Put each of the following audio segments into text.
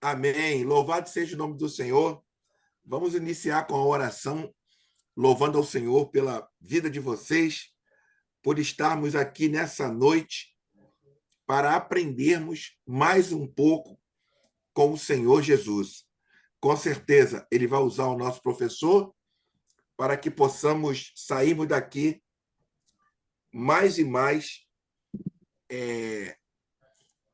Amém. Louvado seja o nome do Senhor. Vamos iniciar com a oração, louvando ao Senhor pela vida de vocês, por estarmos aqui nessa noite para aprendermos mais um pouco com o Senhor Jesus. Com certeza, Ele vai usar o nosso professor para que possamos sairmos daqui mais e mais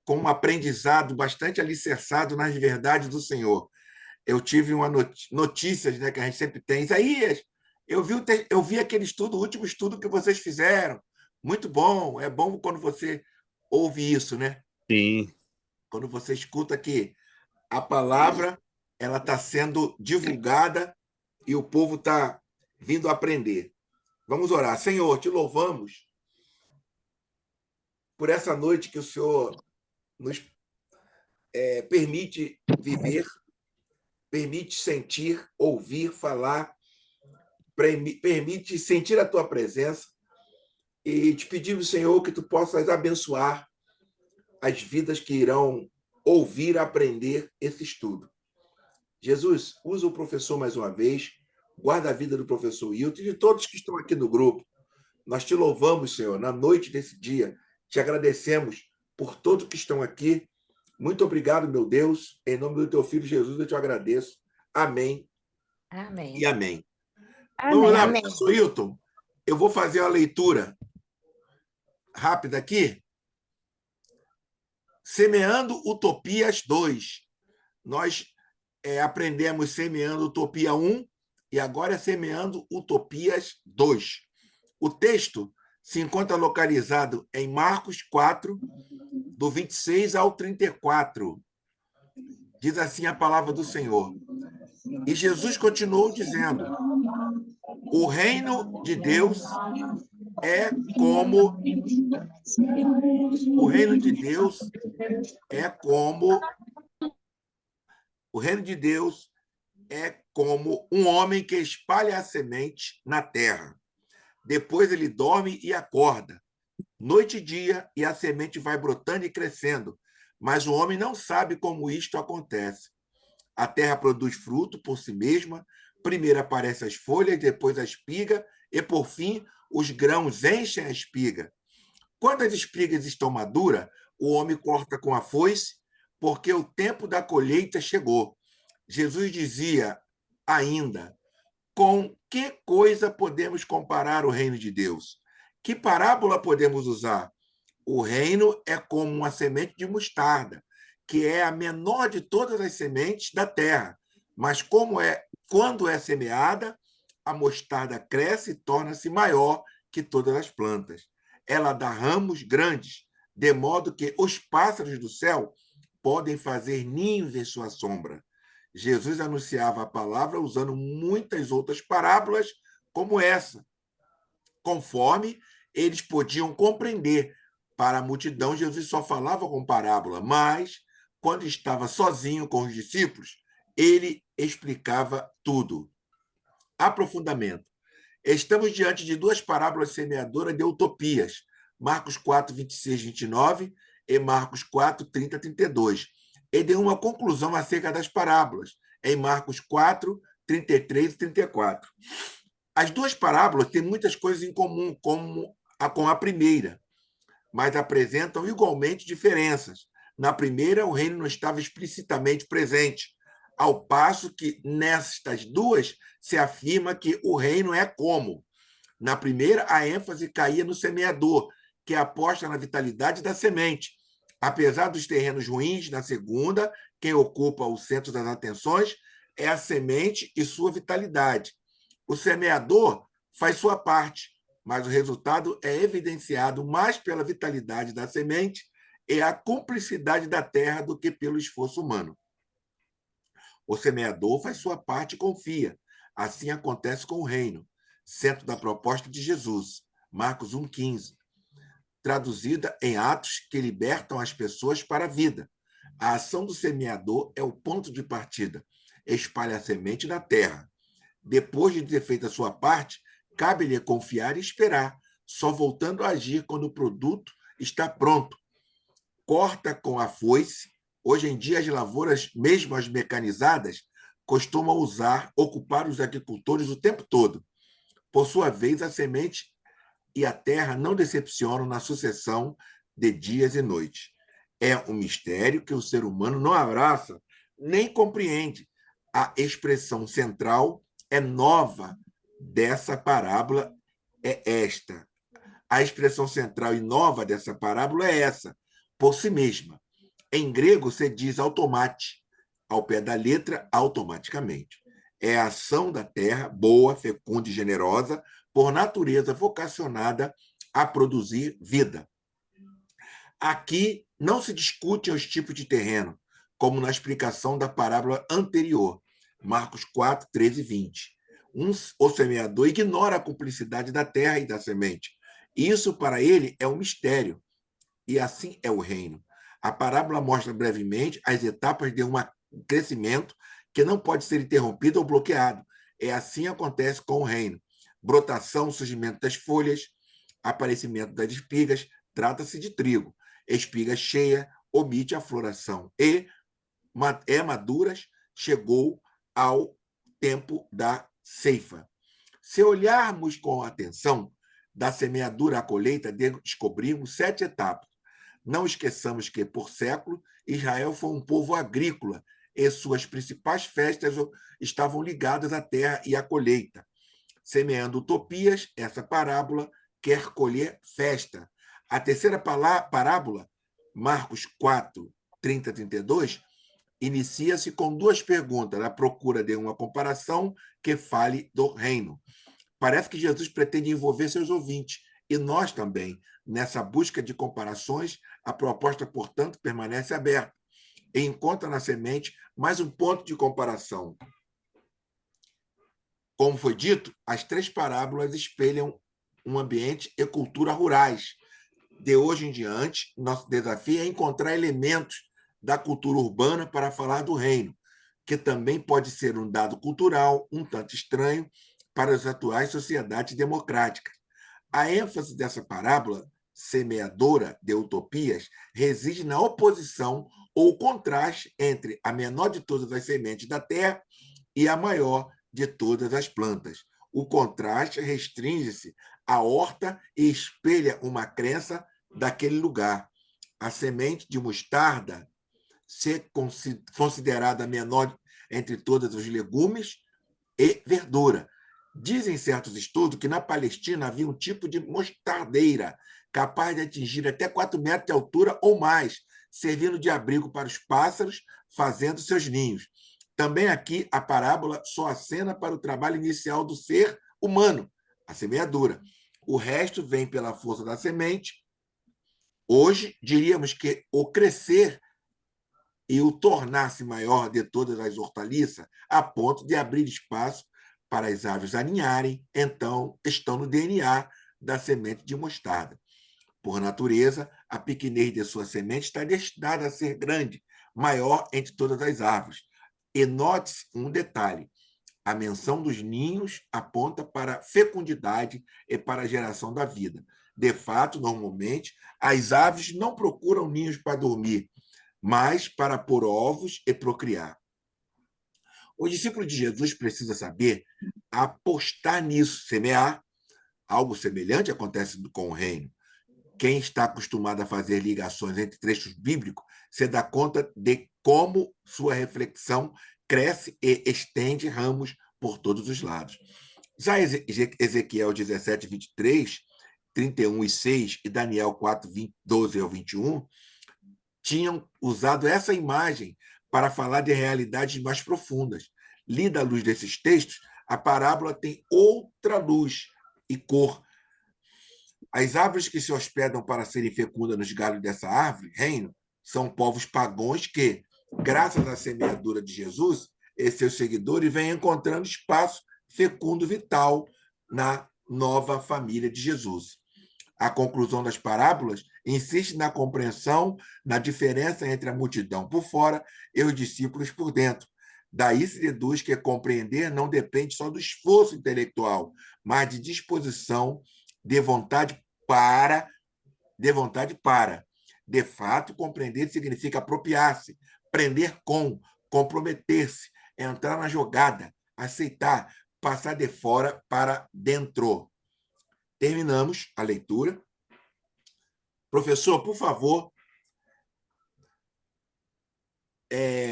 com um aprendizado bastante alicerçado nas verdades do Senhor. Eu tive uma notícias, né, que a gente sempre tem. Isaías, eu vi aquele estudo, o último estudo que vocês fizeram. Muito bom. É bom quando você ouve isso, né? Sim. Quando você escuta que a palavra ela está sendo divulgada e o povo está vindo aprender. Vamos orar. Senhor, te louvamos por essa noite que o Senhor nos permite viver, permite sentir, ouvir, falar, permite sentir a tua presença e te pedimos, Senhor, que tu possas abençoar as vidas que irão ouvir, aprender esse estudo. Jesus, usa o professor mais uma vez, guarda a vida do professor Wilton e de todos que estão aqui no grupo. Nós te louvamos, Senhor, na noite desse dia. Te agradecemos por todos que estão aqui. Muito obrigado, meu Deus. Em nome do teu filho Jesus, eu te agradeço. Amém e Amém. amém. Vamos Amém. lá, Amém. professor Wilton. Eu vou fazer uma leitura rápida aqui. Semeando Utopias 2. Nós aprendemos Semeando Utopia 1 e agora é Semeando Utopias 2. O texto se encontra localizado em Marcos 4, do 26 ao 34. Diz assim a palavra do Senhor. E Jesus continuou dizendo: o reino de Deus é como o reino de Deus é como o reino de Deus é como um homem que espalha a semente na terra. Depois ele dorme e acorda, noite e dia, e a semente vai brotando e crescendo. Mas o homem não sabe como isto acontece. A terra produz fruto por si mesma, primeiro aparecem as folhas, depois a espiga, e por fim os grãos enchem a espiga. Quando as espigas estão maduras, o homem corta com a foice, porque o tempo da colheita chegou. Jesus dizia ainda: com que coisa podemos comparar o reino de Deus? Que parábola podemos usar? O reino é como uma semente de mostarda, que é a menor de todas as sementes da terra. Mas quando é semeada, a mostarda cresce e torna-se maior que todas as plantas. Ela dá ramos grandes, de modo que os pássaros do céu podem fazer ninhos em sua sombra. Jesus anunciava a palavra usando muitas outras parábolas como essa, conforme eles podiam compreender. Para a multidão, Jesus só falava com parábola, mas quando estava sozinho com os discípulos, ele explicava tudo. Aprofundamento. Estamos diante de duas parábolas semeadoras de utopias, Marcos 4, 26, 29 e Marcos 4, 30, 32. E de uma conclusão acerca das parábolas, em Marcos 4, 33 e 34. As duas parábolas têm muitas coisas em comum com a primeira, mas apresentam igualmente diferenças. Na primeira, o reino não estava explicitamente presente, ao passo que nestas duas se afirma que o reino é como. Na primeira, a ênfase caía no semeador, que aposta na vitalidade da semente. Apesar dos terrenos ruins, na segunda, quem ocupa o centro das atenções é a semente e sua vitalidade. O semeador faz sua parte, mas o resultado é evidenciado mais pela vitalidade da semente e a cumplicidade da terra do que pelo esforço humano. O semeador faz sua parte e confia. Assim acontece com o reino, centro da proposta de Jesus, Marcos 1,15, traduzida em atos que libertam as pessoas para a vida. A ação do semeador é o ponto de partida. Espalha a semente na terra. Depois de ter feito a sua parte, cabe-lhe confiar e esperar, só voltando a agir quando o produto está pronto. Corta com a foice, Hoje em dia, as lavouras, mesmo as mecanizadas, costumam ocupar os agricultores o tempo todo. Por sua vez, a semente e a terra não decepcionam na sucessão de dias e noites. É um mistério que o ser humano não abraça nem compreende. A expressão central é nova dessa parábola, é esta. A expressão central e nova dessa parábola é essa, por si mesma. Em grego, se diz automate, ao pé da letra, automaticamente. É a ação da terra, boa, fecunda e generosa, por natureza vocacionada a produzir vida. Aqui não se discutem os tipos de terreno, como na explicação da parábola anterior, Marcos 4, 13 e 20. O semeador ignora a cumplicidade da terra e da semente. Isso, para ele, é um mistério. E assim é o reino. A parábola mostra brevemente as etapas de um crescimento que não pode ser interrompido ou bloqueado. É assim acontece com o reino. Brotação, surgimento das folhas, aparecimento das espigas, trata-se de trigo. Espiga cheia, omite a floração. E maduras, chegou ao tempo da ceifa. Se olharmos com atenção, da semeadura à colheita, descobrimos 7 etapas. Não esqueçamos que, por século, Israel foi um povo agrícola e suas principais festas estavam ligadas à terra e à colheita. Semeando utopias, essa parábola quer colher festa. A terceira parábola, Marcos 4, 30 a 32, inicia-se com 2 perguntas, à procura de uma comparação que fale do reino. Parece que Jesus pretende envolver seus ouvintes, e nós também. Nessa busca de comparações, a proposta, portanto, permanece aberta e encontra na semente mais um ponto de comparação. Como foi dito, as 3 parábolas espelham um ambiente e cultura rurais. De hoje em diante, nosso desafio é encontrar elementos da cultura urbana para falar do reino, que também pode ser um dado cultural um tanto estranho para as atuais sociedades democráticas. A ênfase dessa parábola, semeadora de utopias, reside na oposição ou contraste entre a menor de todas as sementes da terra e a maior de todas as plantas. O contraste restringe-se à horta e espelha uma crença daquele lugar. A semente de mostarda, ser considerada a menor entre todos os legumes e verdura. Dizem certos estudos que na Palestina havia um tipo de mostardeira capaz de atingir até 4 metros de altura ou mais, servindo de abrigo para os pássaros, fazendo seus ninhos. Também aqui a parábola só acena para o trabalho inicial do ser humano, a semeadura. O resto vem pela força da semente. Hoje, diríamos que o crescer e o tornar-se maior de todas as hortaliças, a ponto de abrir espaço para as aves aninharem, então estão no DNA da semente de mostarda. Por natureza, a pequenez de sua semente está destinada a ser grande, maior entre todas as árvores. E note-se um detalhe: a menção dos ninhos aponta para a fecundidade e para a geração da vida. De fato, normalmente, as aves não procuram ninhos para dormir, mas para pôr ovos e procriar. O discípulo de Jesus precisa saber apostar nisso, semear. Algo semelhante acontece com o reino. Quem está acostumado a fazer ligações entre trechos bíblicos se dá conta de como sua reflexão cresce e estende ramos por todos os lados. Já Ezequiel 17, 23, 31 e 6 e Daniel 4, 12 ao 21 tinham usado essa imagem para falar de realidades mais profundas. Lida à luz desses textos, a parábola tem outra luz e cor. As árvores que se hospedam para serem fecundas nos galhos dessa árvore, reino, são povos pagãos que, graças à semeadura de Jesus e seus seguidores, vêm encontrando espaço fecundo vital na nova família de Jesus. A conclusão das parábolas insiste na compreensão, na diferença entre a multidão por fora e os discípulos por dentro. Daí se deduz que compreender não depende só do esforço intelectual, mas de disposição, de vontade para, De fato, compreender significa apropriar-se, prender com, comprometer-se, entrar na jogada, aceitar, passar de fora para dentro. Terminamos a leitura. Professor, por favor,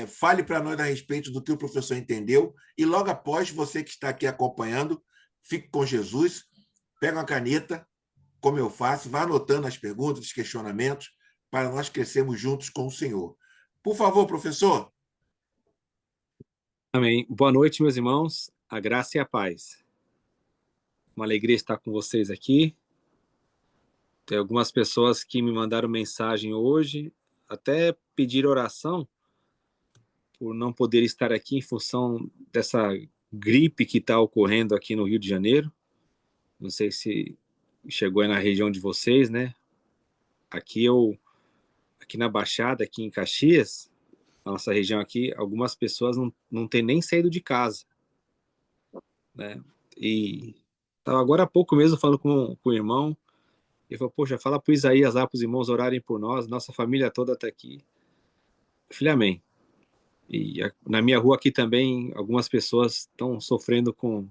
fale para nós a respeito do que o professor entendeu e logo após, você que está aqui acompanhando, fique com Jesus, pega uma caneta, como eu faço, vá anotando as perguntas, os questionamentos, para nós crescermos juntos com o Senhor. Por favor, professor. Amém. Boa noite, meus irmãos. A graça e a paz. Uma alegria estar com vocês aqui. Tem algumas pessoas que me mandaram mensagem hoje, até pedir oração por não poder estar aqui em função dessa gripe que está ocorrendo aqui no Rio de Janeiro. Não sei se chegou aí na região de vocês, né? Aqui na Baixada, aqui em Caxias, na nossa região aqui, algumas pessoas não têm nem saído de casa, né? E estava agora há pouco mesmo falando com o irmão, ele falou, poxa, fala para o Isaías lá, para os irmãos orarem por nós, nossa família toda está aqui. Eu falei, amém. E na minha rua aqui também, algumas pessoas estão sofrendo com,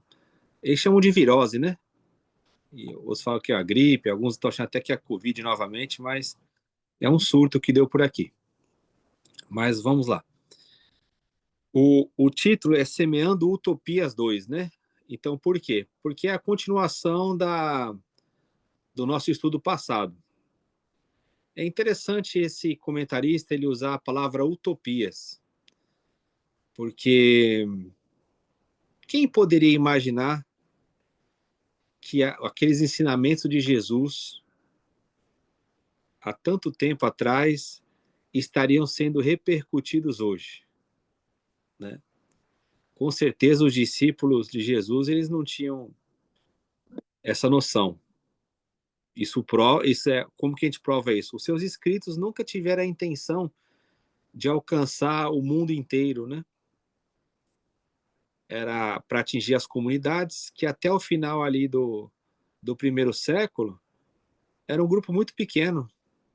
eles chamam de virose, né? E outros falam que é a gripe, alguns estão achando até que é a Covid novamente, mas é um surto que deu por aqui. Mas vamos lá. O título é Semeando Utopias 2, né? Então, por quê? Porque é a continuação do nosso estudo passado. É interessante esse comentarista ele usar a palavra utopias, porque quem poderia imaginar que aqueles ensinamentos de Jesus, há tanto tempo atrás, estariam sendo repercutidos hoje, né? Com certeza os discípulos de Jesus, eles não tinham essa noção. Isso é como que a gente prova isso? Os seus escritos nunca tiveram a intenção de alcançar o mundo inteiro, né? Era para atingir as comunidades que até o final ali do primeiro século era um grupo muito pequeno,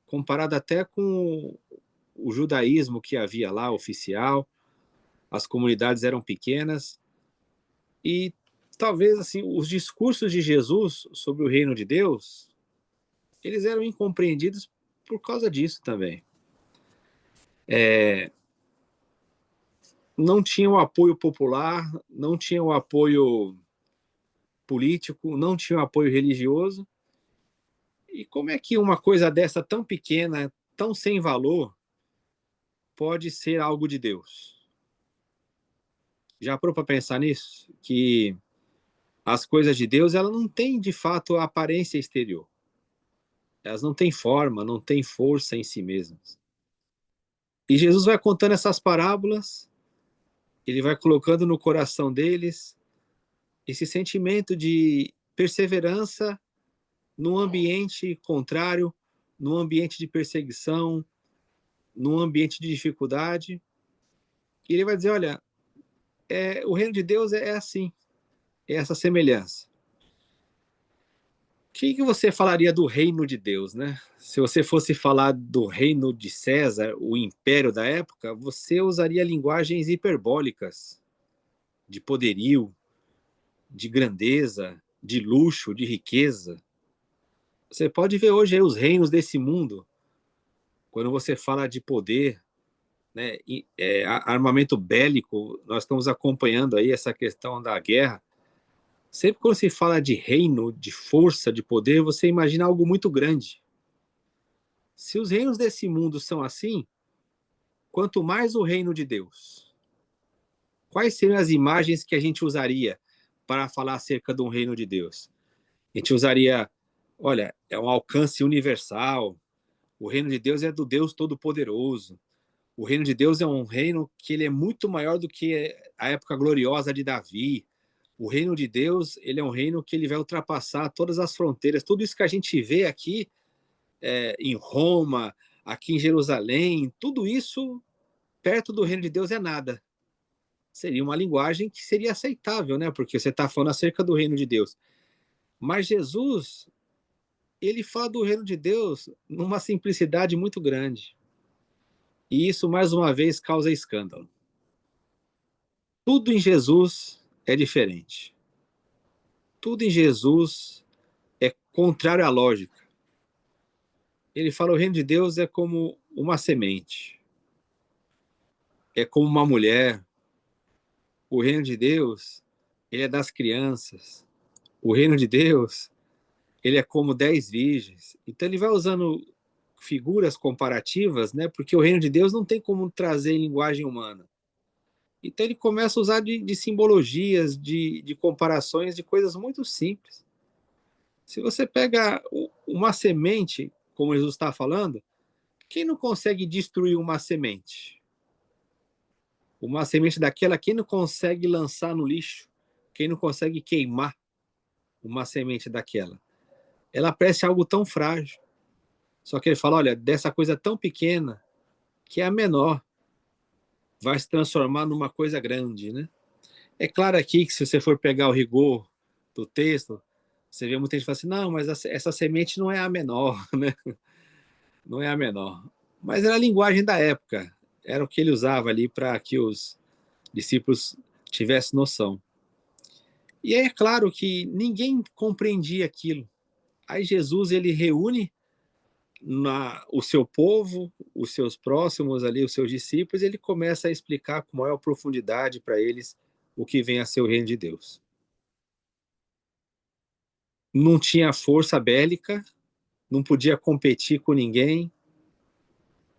comparado até com o judaísmo que havia lá, oficial. As comunidades eram pequenas e talvez assim os discursos de Jesus sobre o reino de Deus, eles eram incompreendidos por causa disso também. Não tinha o apoio popular, não tinha o apoio político, não tinha o apoio religioso. E como é que uma coisa dessa tão pequena, tão sem valor, pode ser algo de Deus? Já parou para pensar nisso? Que as coisas de Deus, elas não têm de fato a aparência exterior. Elas não têm forma, não têm força em si mesmas. E Jesus vai contando essas parábolas, ele vai colocando no coração deles esse sentimento de perseverança num ambiente contrário, num ambiente de perseguição, num ambiente de dificuldade. E ele vai dizer, olha, o reino de Deus é assim, é essa semelhança. O que você falaria do reino de Deus, né? Se você fosse falar do reino de César, o império da época, você usaria linguagens hiperbólicas, de poderio, de grandeza, de luxo, de riqueza. Você pode ver hoje aí os reinos desse mundo, quando você fala de poder, né, armamento bélico, nós estamos acompanhando aí essa questão da guerra. Sempre quando se fala de reino, de força, de poder, você imagina algo muito grande. Se os reinos desse mundo são assim, quanto mais o reino de Deus. Quais seriam as imagens que a gente usaria para falar acerca de um reino de Deus? A gente usaria, olha, é um alcance universal, o reino de Deus é do Deus Todo-Poderoso, o reino de Deus é um reino que ele é muito maior do que a época gloriosa de Davi. O reino de Deus, ele é um reino que ele vai ultrapassar todas as fronteiras. Tudo isso que a gente vê aqui em Roma, aqui em Jerusalém, tudo isso perto do reino de Deus é nada. Seria uma linguagem que seria aceitável, né? Porque você está falando acerca do reino de Deus. Mas Jesus, ele fala do reino de Deus numa simplicidade muito grande. E isso, mais uma vez, causa escândalo. Tudo em Jesus é diferente. Tudo em Jesus é contrário à lógica. Ele fala: o reino de Deus é como uma semente, é como uma mulher. O reino de Deus, ele é das crianças. O reino de Deus, ele é como 10 virgens. Então ele vai usando figuras comparativas, né? Porque o reino de Deus não tem como trazer em linguagem humana. Então ele começa a usar de simbologias, de comparações, de coisas muito simples. Se você pega uma semente, como Jesus está falando, quem não consegue destruir uma semente? Uma semente daquela, quem não consegue lançar no lixo? Quem não consegue queimar uma semente daquela? Ela parece algo tão frágil. Só que ele fala: olha, dessa coisa tão pequena, que é a menor, vai se transformar numa coisa grande, né? É claro aqui que se você for pegar o rigor do texto, você vê muita gente falando assim: não, mas essa semente não é a menor, né? Não é a menor. Mas era a linguagem da época, era o que ele usava ali para que os discípulos tivessem noção. E é claro que ninguém compreendia aquilo. Aí Jesus, ele reúne o seu povo, os seus próximos ali, os seus discípulos, e ele começa a explicar com maior profundidade para eles o que vem a ser o reino de Deus. Não tinha força bélica, não podia competir com ninguém,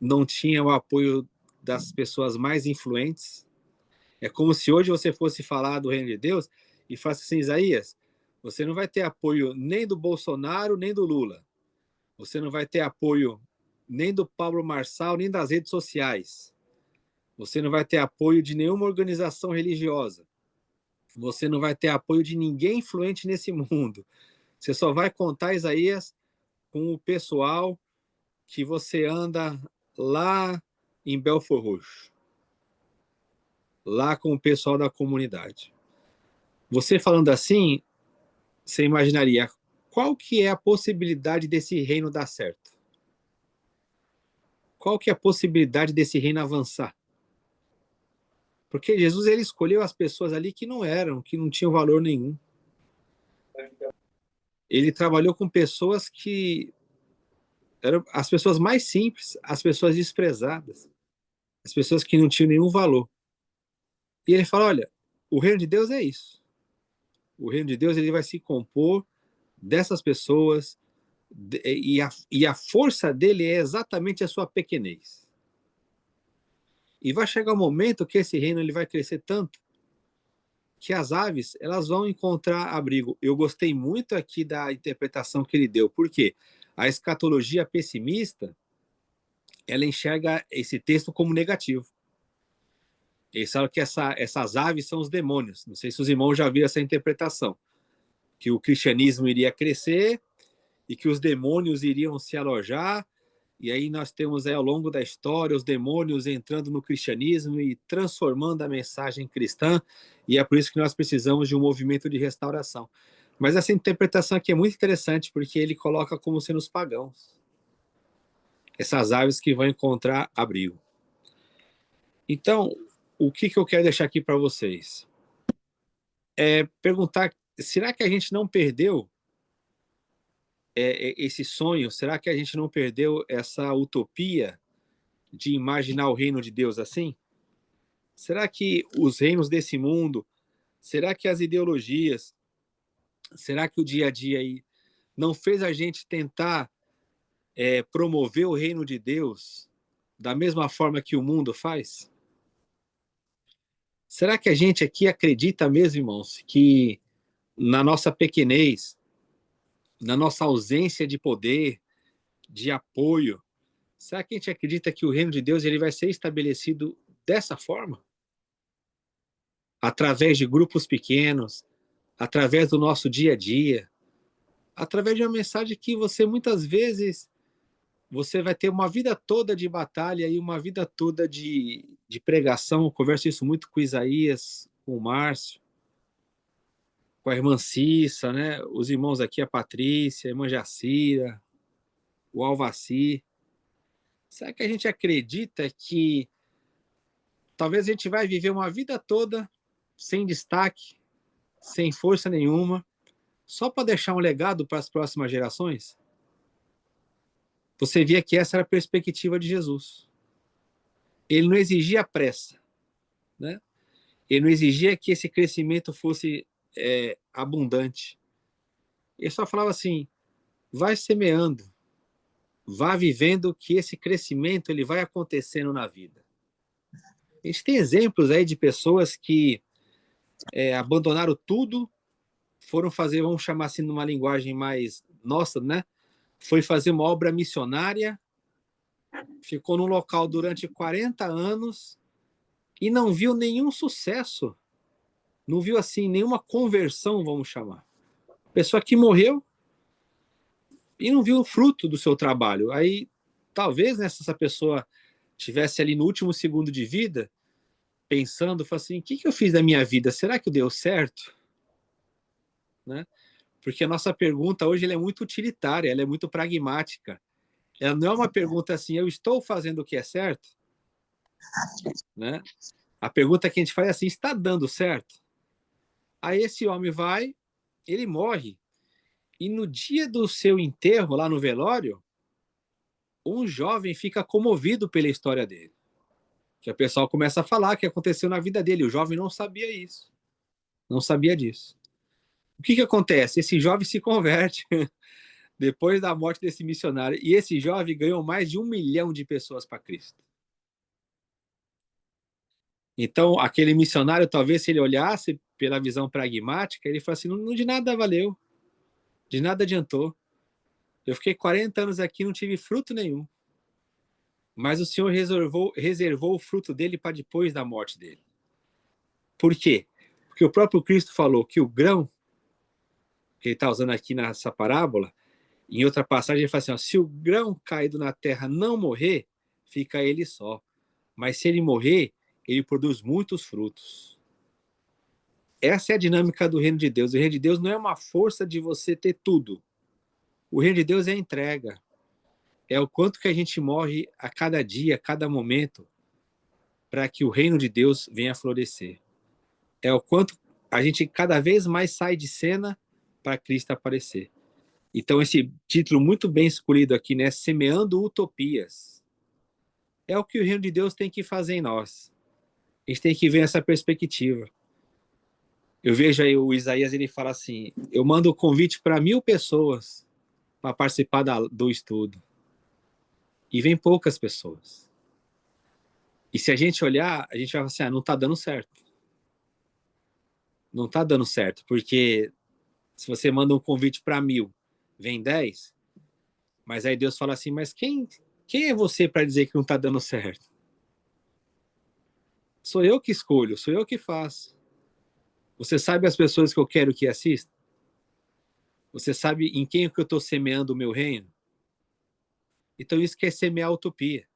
não tinha o apoio das pessoas mais influentes. É como se hoje você fosse falar do reino de Deus e falasse assim: Isaías, você não vai ter apoio nem do Bolsonaro, nem do Lula. Você não vai ter apoio nem do Pablo Marçal, nem das redes sociais. Você não vai ter apoio de nenhuma organização religiosa. Você não vai ter apoio de ninguém influente nesse mundo. Você só vai contar, Isaías, com o pessoal que você anda lá em Belfort Roxo, lá com o pessoal da comunidade. Você falando assim, você imaginaria qual que é a possibilidade desse reino dar certo? Qual que é a possibilidade desse reino avançar? Porque Jesus, ele escolheu as pessoas ali que não eram, que não tinham valor nenhum. Ele trabalhou com pessoas que eram as pessoas mais simples, as pessoas desprezadas, as pessoas que não tinham nenhum valor. E ele fala: olha, o reino de Deus é isso. O reino de Deus, ele vai se compor dessas pessoas, e a força dele é exatamente a sua pequenez. E vai chegar um momento que esse reino ele vai crescer tanto que as aves elas vão encontrar abrigo. Eu gostei muito aqui da interpretação que ele deu, porque a escatologia pessimista ela enxerga esse texto como negativo. Eles falam que essas aves são os demônios. Não sei se os irmãos já viram essa interpretação, que o cristianismo iria crescer e que os demônios iriam se alojar. E aí nós temos aí, ao longo da história, os demônios entrando no cristianismo e transformando a mensagem cristã, e é por isso que nós precisamos de um movimento de restauração. Mas essa interpretação aqui é muito interessante, porque ele coloca como sendo os pagãos, essas aves que vão encontrar abrigo. Então, o que eu quero deixar aqui para vocês? É perguntar, será que a gente não perdeu esse sonho? Será que a gente não perdeu essa utopia de imaginar o reino de Deus assim? Será que os reinos desse mundo, será que as ideologias, será que o dia a dia aí não fez a gente tentar promover o reino de Deus da mesma forma que o mundo faz? Será que a gente aqui acredita mesmo, irmãos, que na nossa pequenez, na nossa ausência de poder, de apoio, será que a gente acredita que o reino de Deus ele vai ser estabelecido dessa forma? Através de grupos pequenos, através do nosso dia a dia, através de uma mensagem que você muitas vezes você vai ter uma vida toda de batalha e uma vida toda de pregação. Eu converso isso muito com o Isaías, com o Márcio, com a irmã Cissa, né? Os irmãos aqui, a Patrícia, a irmã Jacira, o Alvaci. Será que a gente acredita que talvez a gente vai viver uma vida toda sem destaque, sem força nenhuma, só para deixar um legado para as próximas gerações? Você via que essa era a perspectiva de Jesus. Ele não exigia pressa, né? Ele não exigia que esse crescimento fosse abundante. Ele só falava assim, vai semeando, vá vivendo que esse crescimento ele vai acontecendo na vida. A gente tem exemplos aí de pessoas que abandonaram tudo, foram fazer, vamos chamar assim numa linguagem mais nossa, né? Foi fazer uma obra missionária, ficou no local durante 40 anos e não viu nenhum sucesso, não viu assim nenhuma conversão, vamos chamar. Pessoa que morreu e não viu o fruto do seu trabalho. Aí, talvez, né, se essa pessoa tivesse ali no último segundo de vida, pensando, assim, o que eu fiz da minha vida? Será que deu certo? Né? Porque a nossa pergunta hoje ela é muito utilitária, ela é muito pragmática. Ela não é uma pergunta assim, eu estou fazendo o que é certo? Né? A pergunta que a gente faz é assim, está dando certo? Aí esse homem vai, ele morre, e no dia do seu enterro, lá no velório, um jovem fica comovido pela história dele. Que o pessoal começa a falar que aconteceu na vida dele. O jovem não sabia isso. Não sabia disso. O que acontece? Esse jovem se converte depois da morte desse missionário. E esse jovem ganhou mais de 1 milhão de pessoas para Cristo. Então, aquele missionário, talvez, se ele olhasse pela visão pragmática, ele falasse assim, não de nada valeu, de nada adiantou. Eu fiquei 40 anos aqui e não tive fruto nenhum. Mas o Senhor reservou o fruto dele para depois da morte dele. Por quê? Porque o próprio Cristo falou que o grão, que ele está usando aqui nessa parábola, em outra passagem ele fala assim, ó, se o grão caído na terra não morrer, fica ele só. Mas se ele morrer, ele produz muitos frutos. Essa é a dinâmica do reino de Deus. O reino de Deus não é uma força de você ter tudo. O reino de Deus é a entrega. É o quanto que a gente morre a cada dia, a cada momento, para que o reino de Deus venha a florescer. É o quanto a gente cada vez mais sai de cena para Cristo aparecer. Então, esse título muito bem escolhido aqui, né? Semeando utopias. É o que o reino de Deus tem que fazer em nós. A gente tem que ver essa perspectiva. Eu vejo aí o Isaías, ele fala assim, eu mando o convite para 1.000 pessoas para participar do estudo. E vem poucas pessoas. E se a gente olhar, a gente vai falar assim, não está dando certo. Não está dando certo, porque se você manda um convite para 1.000, vem 10, mas aí Deus fala assim, mas quem é você para dizer que não está dando certo? Sou eu que escolho, sou eu que faço. Você sabe as pessoas que eu quero que assistam? Você sabe em quem que eu estou semeando o meu reino? Então isso que é semear a utopia.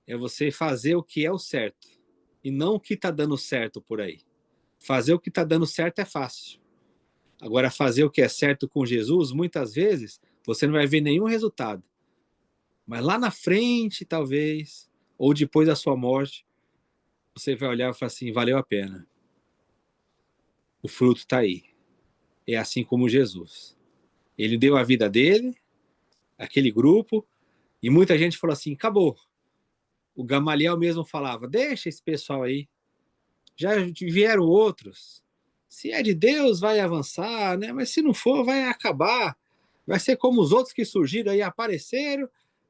É você fazer o que é o certo e não o que está dando certo por aí. Fazer o que está dando certo é fácil. Agora, fazer o que é certo com Jesus, muitas vezes, você não vai ver nenhum resultado. Mas lá na frente, talvez, ou depois da sua morte, você vai olhar e falar assim, valeu a pena. O fruto está aí. É assim como Jesus. Ele deu a vida dele, aquele grupo, e muita gente falou assim, acabou. O Gamaliel mesmo falava, deixa esse pessoal aí. Já vieram outros. Se é de Deus, vai avançar, né? Mas se não for, vai acabar. Vai ser como os outros que surgiram aí, apareceram,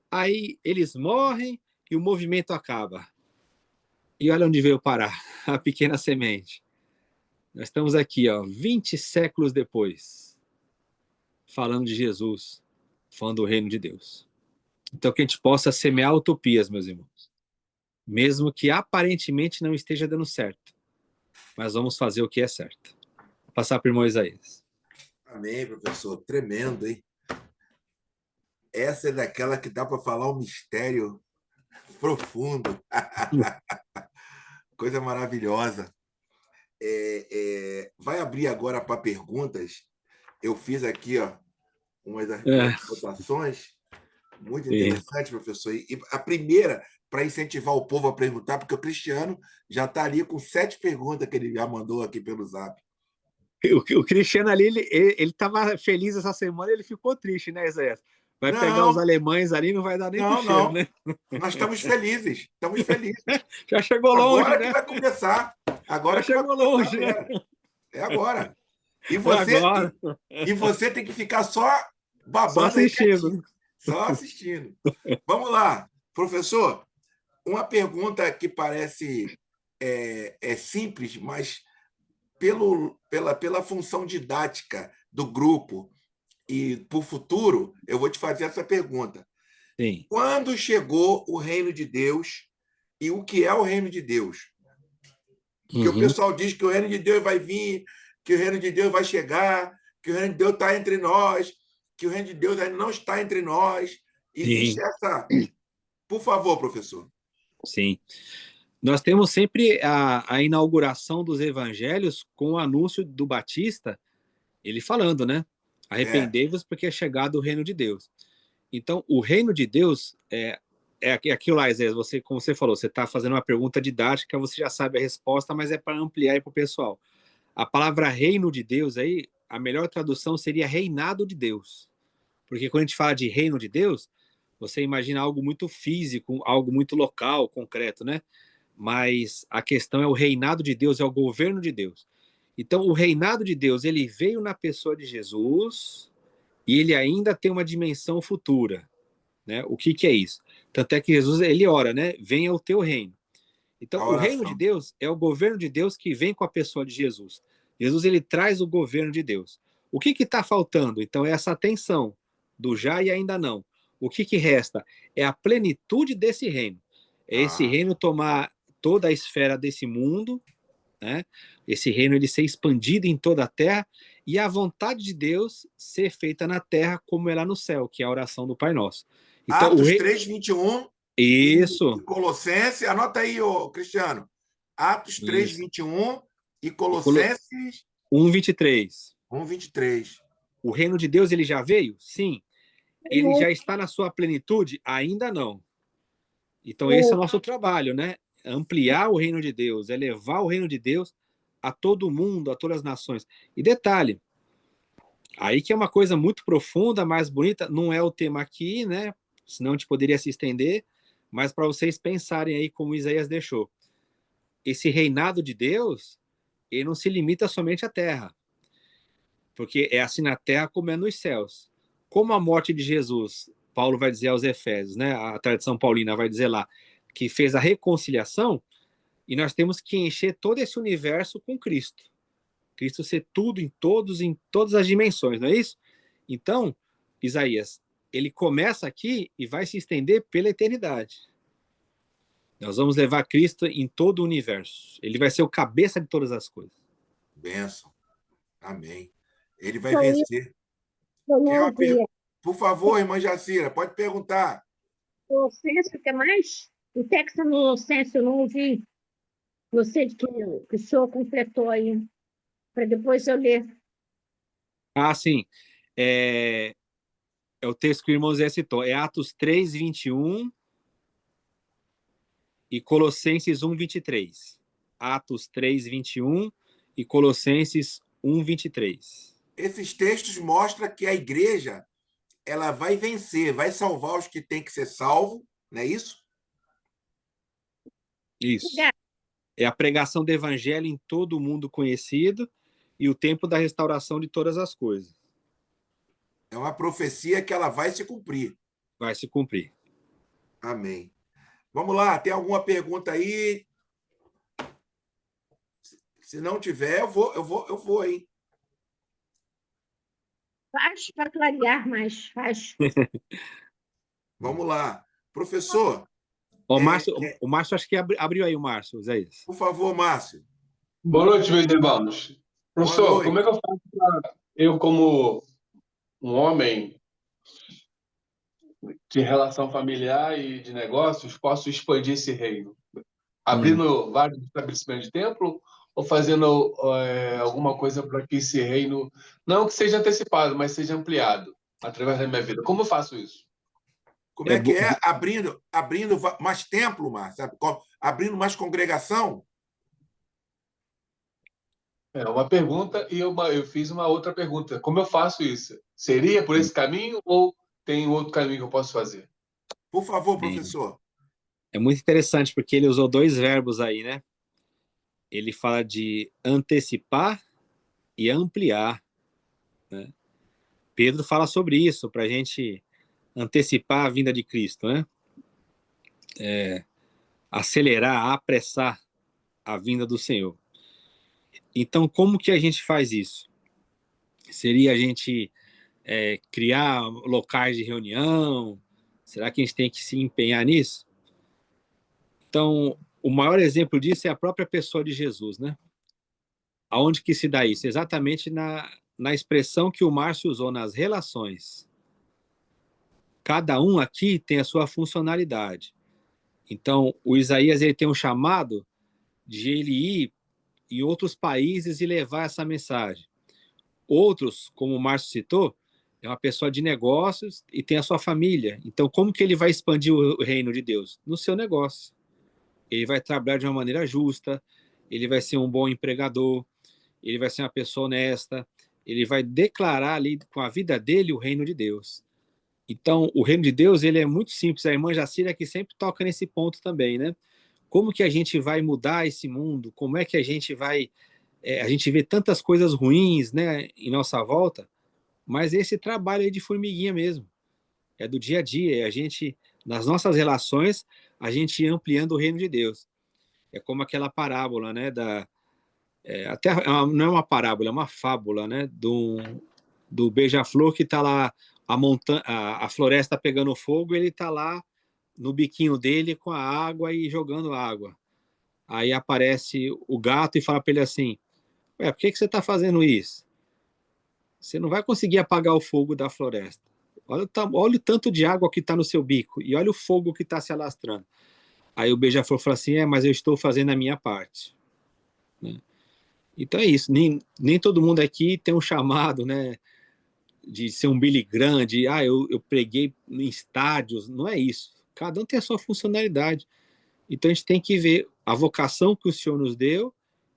aí eles morrem e o movimento acaba. E olha onde veio parar, a pequena semente. Nós estamos aqui, 20 séculos depois, falando de Jesus, falando do reino de Deus. Então, que a gente possa semear utopias, meus irmãos. Mesmo que aparentemente não esteja dando certo. Mas vamos fazer o que é certo. Vou passar para o irmão Isaías. Amém, professor. Tremendo, hein? Essa é daquela que dá para falar um mistério profundo. Coisa maravilhosa. vai abrir agora para perguntas. Eu fiz aqui umas É, anotações muito sim. interessantes, professor. E a primeira, para incentivar o povo a perguntar, porque o Cristiano já está ali com 7 perguntas que ele já mandou aqui pelo Zap. O Cristiano ali, ele estava feliz essa semana, ele ficou triste, né, Zé? Vai pegar os Não, alemães ali, não vai dar nem pro não, cheiro, não. né? Nós estamos felizes, estamos felizes. Já chegou longe, Agora que né? vai começar. Já Agora que vai chegou começar longe, né? mesmo. É agora. E É você, agora. e você tem que ficar só Só babando aí quietinho, assistindo. só assistindo. Vamos lá, professor. Uma pergunta que parece simples, mas pela função didática do grupo e para o futuro, eu vou te fazer essa pergunta. Sim. Quando chegou o reino de Deus e o que é o reino de Deus? Porque o Uhum. pessoal diz que o reino de Deus vai vir, que o reino de Deus vai chegar, que o reino de Deus está entre nós, que o reino de Deus ainda não está entre nós. Existe Sim, essa. Por favor, professor. sim. Nós temos sempre a inauguração dos evangelhos com o anúncio do Batista, ele falando, né? É. Arrependei-vos porque é chegado o reino de Deus. Então, o reino de Deus é aquilo lá, Zé, você, como você falou, você está fazendo uma pergunta didática, você já sabe a resposta, mas é para ampliar aí para o pessoal. A palavra reino de Deus aí, a melhor tradução seria reinado de Deus. Porque quando a gente fala de reino de Deus, você imagina algo muito físico, algo muito local, concreto, né? Mas a questão é o reinado de Deus, é o governo de Deus. Então, o reinado de Deus, ele veio na pessoa de Jesus e ele ainda tem uma dimensão futura, né? O que é isso? Tanto é que Jesus, ele ora, né? Venha o teu reino. Então, A o reino de oração. Deus é o governo de Deus que vem com a pessoa de Jesus. Jesus, ele traz o governo de Deus. O que está faltando? Então, é essa atenção do já e ainda não. O que resta? É a plenitude desse reino. É esse Ah. reino tomar toda a esfera desse mundo, né? Esse reino ele ser expandido em toda a terra e a vontade de Deus ser feita na terra como é lá no céu, que é a oração do Pai Nosso. Então, o Atos rei... 3:21 e Isso. Colossenses. Anota aí, ô, Cristiano. Atos Isso. 3:21 e E Colo... Colossenses 1:23. 1:23. O reino de Deus ele já veio? Sim. Ele já está na sua plenitude? Ainda não. Então esse é o nosso trabalho, né? Ampliar o reino de Deus, elevar o reino de Deus a todo mundo, a todas as nações. E detalhe, aí que é uma coisa muito profunda, mais bonita, não é o tema aqui, né? Senão a gente poderia se estender, mas para vocês pensarem aí como Isaías deixou. Esse reinado de Deus, ele não se limita somente à terra, porque é assim na terra como é nos céus. Como a morte de Jesus, Paulo vai dizer aos Efésios, né? A tradição paulina vai dizer lá, que fez a reconciliação, e nós temos que encher todo esse universo com Cristo. Cristo ser tudo em todas as dimensões, não é isso? Então, Isaías, ele começa aqui e vai se estender pela eternidade. Nós vamos levar Cristo em todo o universo. Ele vai ser o cabeça de todas as coisas. Bênção. Amém. Ele vai vencer. Eu Quer não uma ouvi. Por favor, irmã Jacira, pode perguntar. O censo, o que mais? O texto no censo eu não ouvi. Você que o senhor completou aí, para depois eu ler. Ah, sim. É, é o texto que o irmão Zé citou. É Atos 3:21 e Colossenses 1:23. Atos 3:21 e Colossenses 1:23. Esses textos mostram que a igreja ela vai vencer, vai salvar os que têm que ser salvos, não é isso? Isso. É a pregação do evangelho em todo o mundo conhecido e o tempo da restauração de todas as coisas. É uma profecia que ela vai se cumprir. Vai se cumprir. Amém. Vamos lá, tem alguma pergunta aí? Se não tiver, eu vou, hein? Faz para clarear mais, faz. Vamos lá. Professor, O Márcio acho que abriu aí o Márcio, Zé. por favor, Márcio. Boa noite, meus irmãos. Boa Professor, como é noite. que eu faço para eu, como um homem de relação familiar e de negócios, posso expandir esse reino? Abrindo vários estabelecimentos de templo ou fazendo alguma coisa para que esse reino, não que seja antecipado, mas seja ampliado através da minha vida? Como eu faço isso? Como é que é? Abrindo mais templo, Márcio? Abrindo mais congregação? É uma pergunta e eu fiz uma outra pergunta. Como eu faço isso? Seria por esse caminho ou tem outro caminho que eu posso fazer? Por favor, Sim. professor. É muito interessante porque ele usou dois verbos aí, né? Ele fala de antecipar e ampliar, né? Pedro fala sobre isso, para a gente antecipar a vinda de Cristo, né? Acelerar, apressar a vinda do Senhor. Então, como que a gente faz isso? Seria a gente criar locais de reunião? Será que a gente tem que se empenhar nisso? Então, o maior exemplo disso é a própria pessoa de Jesus, né? Aonde que se dá isso? Exatamente na expressão que o Márcio usou nas relações. Cada um aqui tem a sua funcionalidade. Então, o Isaías ele tem um chamado de ele ir em outros países e levar essa mensagem. Outros, como o Márcio citou, é uma pessoa de negócios e tem a sua família. Então, como que ele vai expandir o reino de Deus? No seu negócio. Ele vai trabalhar de uma maneira justa, ele vai ser um bom empregador, ele vai ser uma pessoa honesta, ele vai declarar ali com a vida dele o reino de Deus. Então, o reino de Deus, ele é muito simples. A irmã Jacira que sempre toca nesse ponto também, né? Como que a gente vai mudar esse mundo? Como é que a gente vai... a gente vê tantas coisas ruins, né, em nossa volta, mas esse trabalho aí de formiguinha mesmo. É do dia a dia, é a gente, nas nossas relações, a gente ir ampliando o reino de Deus. É como aquela parábola, né, não é uma parábola, é uma fábula, né, do beija-flor que está lá, a floresta pegando fogo, ele está lá no biquinho dele com a água e jogando água. Aí aparece o gato e fala para ele assim: por que você está fazendo isso? Você não vai conseguir apagar o fogo da floresta. Olha o tanto de água que está no seu bico e olha o fogo que está se alastrando. Aí o beija-flor fala assim: mas eu estou fazendo a minha parte. Né? Então é isso. Nem todo mundo aqui tem um chamado, né, de ser um Billy Graham, eu preguei em estádios. Não é isso. Cada um tem a sua funcionalidade. Então a gente tem que ver a vocação que o Senhor nos deu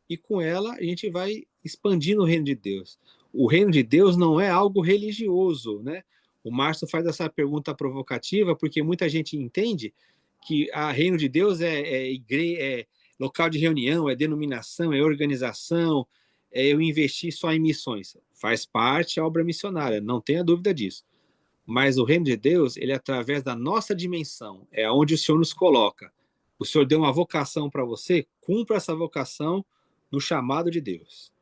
e com ela a gente vai expandindo o reino de Deus. O reino de Deus não é algo religioso, né? O Márcio faz essa pergunta provocativa porque muita gente entende que o reino de Deus é local de reunião, é denominação, é organização, é eu investir só em missões. Faz parte a obra missionária, não tenha dúvida disso. Mas o reino de Deus, ele é através da nossa dimensão, é onde o Senhor nos coloca. O Senhor deu uma vocação para você, cumpra essa vocação no chamado de Deus.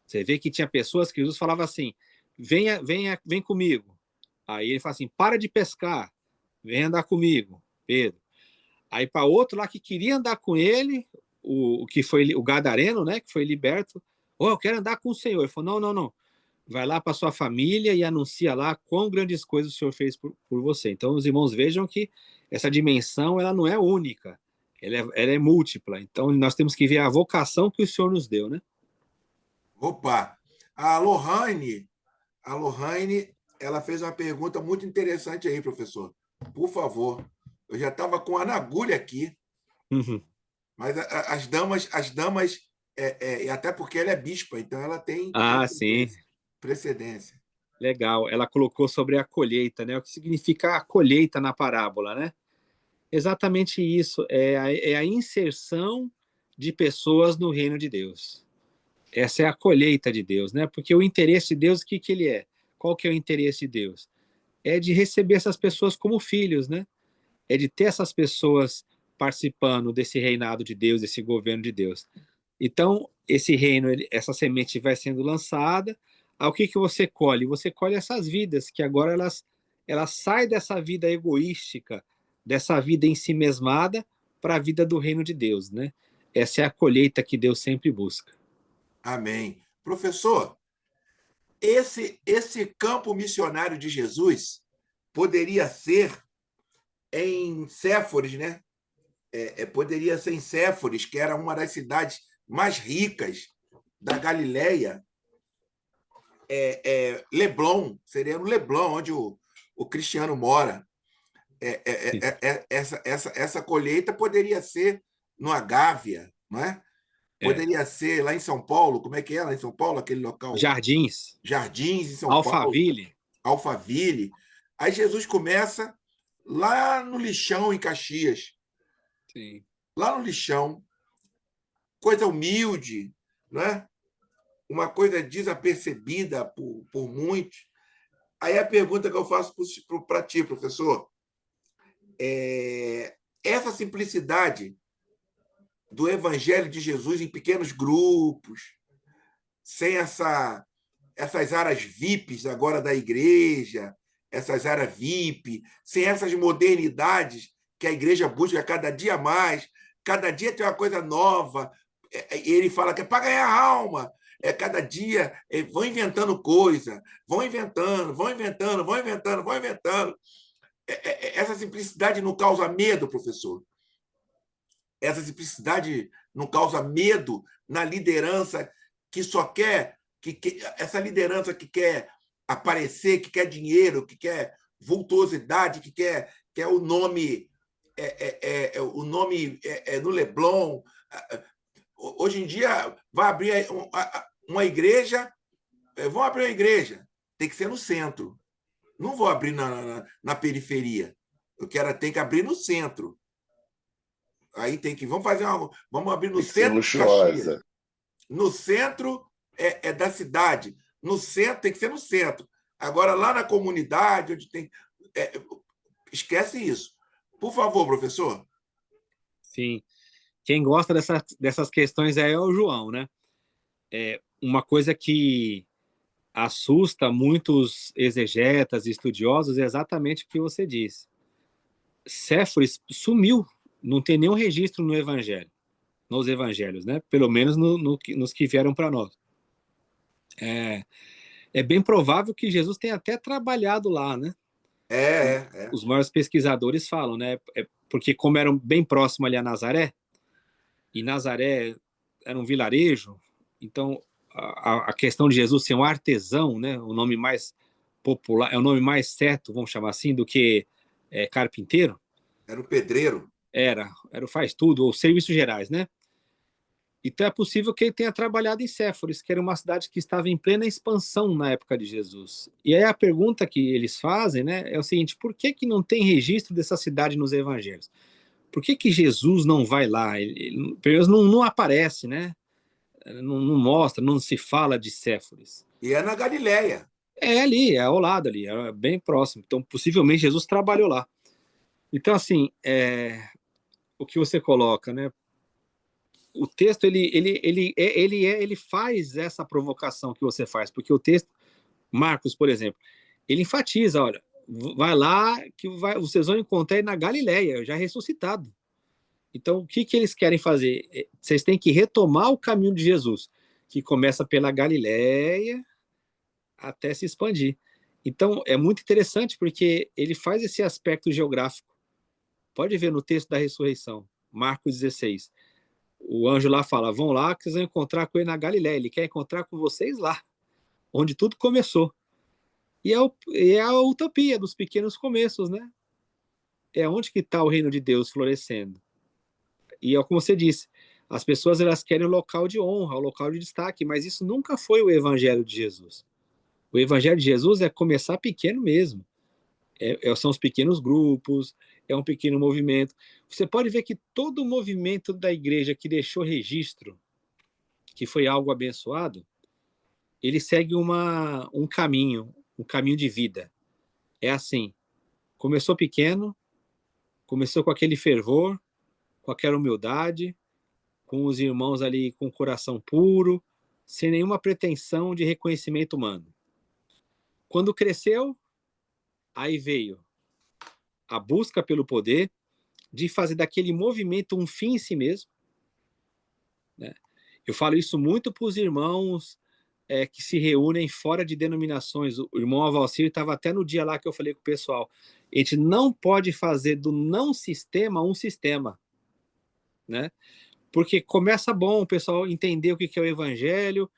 Você vê que tinha pessoas que Jesus falava assim: vem comigo. Aí ele fala assim: para de pescar, vem andar comigo, Pedro. Aí para outro lá que queria andar com ele, o que foi o gadareno, né, que foi liberto, eu quero andar com o Senhor. Ele falou: não. Vai lá para sua família e anuncia lá quão grandes coisas o Senhor fez por você. Então, os irmãos vejam que essa dimensão ela não é única, ela é múltipla. Então, nós temos que ver a vocação que o Senhor nos deu, né? Opa! A Lohane, ela fez uma pergunta muito interessante aí, professor. Por favor. Eu já estava com a agulha aqui, Uhum. mas as damas até porque ela é bispa, então ela tem Sim. precedência. Legal. Ela colocou sobre a colheita, né? O que significa a colheita na parábola, né? Exatamente isso. É a inserção de pessoas no reino de Deus. Essa é a colheita de Deus, né? Porque o interesse de Deus, o que ele é? Qual que é o interesse de Deus? É de receber essas pessoas como filhos, né? É de ter essas pessoas participando desse reinado de Deus, desse governo de Deus. Então, esse reino, essa semente vai sendo lançada. Ao que você colhe? Você colhe essas vidas que agora elas saem dessa vida egoística, dessa vida em si mesmada, para a vida do reino de Deus, né? Essa é a colheita que Deus sempre busca. Amém. Professor, esse campo missionário de Jesus poderia ser em Séforis, né? Poderia ser em Séforis, que era uma das cidades mais ricas da Galileia, Leblon, seria no Leblon, onde o Cristiano mora. Essa colheita poderia ser no Agávia, não é? Poderia ser lá em São Paulo. Como é que é lá em São Paulo, aquele local? Jardins. Jardins, em São Alphaville. Paulo. Alphaville. Aí Jesus começa lá no lixão, em Caxias. Sim. Lá no lixão, coisa humilde, né? Uma coisa desapercebida por muitos. Aí a pergunta que eu faço para ti, professor, essa simplicidade do Evangelho de Jesus em pequenos grupos, sem essas áreas VIPs agora da igreja, essas áreas VIP, sem essas modernidades que a igreja busca cada dia mais, cada dia tem uma coisa nova. Ele fala que é para ganhar alma. Cada dia vão inventando coisa, vão inventando. Essa simplicidade não causa medo, professor? Essa simplicidade não causa medo na liderança que só quer, essa liderança que quer aparecer, que quer dinheiro, que quer vultuosidade, que quer o nome, no Leblon. Hoje em dia vai abrir uma igreja, vão abrir uma igreja, tem que ser no centro. Não vou abrir na periferia. Tem que abrir no centro. Aí vamos abrir no centro de Caxias. No centro da cidade. No centro, tem que ser no centro. Agora, lá na comunidade, onde tem. Esquece isso. Por favor, professor. Sim. Quem gosta dessas questões é o João, né? Uma coisa que assusta muitos exegetas e estudiosos é exatamente o que você disse. Séforis sumiu. Não tem nenhum registro no Evangelho, nos Evangelhos, né? Pelo menos nos que vieram para nós. É bem provável que Jesus tenha até trabalhado lá, né? Os maiores pesquisadores falam, né? Porque como eram bem próximo ali a Nazaré, e Nazaré era um vilarejo, então a questão de Jesus ser um artesão, né? O nome mais popular, é o nome mais certo, vamos chamar assim, do que carpinteiro. Era o pedreiro. Era o faz tudo, ou serviços gerais, né? Então é possível que ele tenha trabalhado em Séforis, que era uma cidade que estava em plena expansão na época de Jesus. E aí a pergunta que eles fazem, né, é o seguinte: por que não tem registro dessa cidade nos evangelhos? Por que Jesus não vai lá? Ele pelo menos não aparece, né? Não mostra, não se fala de Séforis. E é na Galileia. É ali, é ao lado ali, é bem próximo. Então possivelmente Jesus trabalhou lá. Então assim, o que você coloca, né? O texto ele faz essa provocação que você faz, porque o texto, Marcos, por exemplo, ele enfatiza, olha, vai lá que vocês vão encontrar ele na Galileia, já ressuscitado. Então, o que eles querem fazer? Vocês têm que retomar o caminho de Jesus, que começa pela Galileia até se expandir. Então, é muito interessante porque ele faz esse aspecto geográfico. Pode ver no texto da ressurreição, Marcos 16. O anjo lá fala: vão lá que vocês vão encontrar com ele na Galileia. Ele quer encontrar com vocês lá, onde tudo começou. E é a utopia dos pequenos começos, né? É onde que está o reino de Deus florescendo. E é como você disse, as pessoas elas querem o local de honra, o local de destaque, mas isso nunca foi o evangelho de Jesus. O evangelho de Jesus é começar pequeno mesmo. São os pequenos grupos, é um pequeno movimento. Você pode ver que todo o movimento da igreja que deixou registro, que foi algo abençoado, ele segue um caminho de vida. É assim, começou pequeno, começou com aquele fervor, com aquela humildade, com os irmãos ali com o coração puro, sem nenhuma pretensão de reconhecimento humano. Quando cresceu, aí veio a busca pelo poder, de fazer daquele movimento um fim em si mesmo. Né? Eu falo isso muito para os irmãos que se reúnem fora de denominações. O irmão Avalcir estava até no dia lá que eu falei com o pessoal. A gente não pode fazer do não sistema um sistema. Né? Porque começa bom o pessoal entender o que é o evangelho,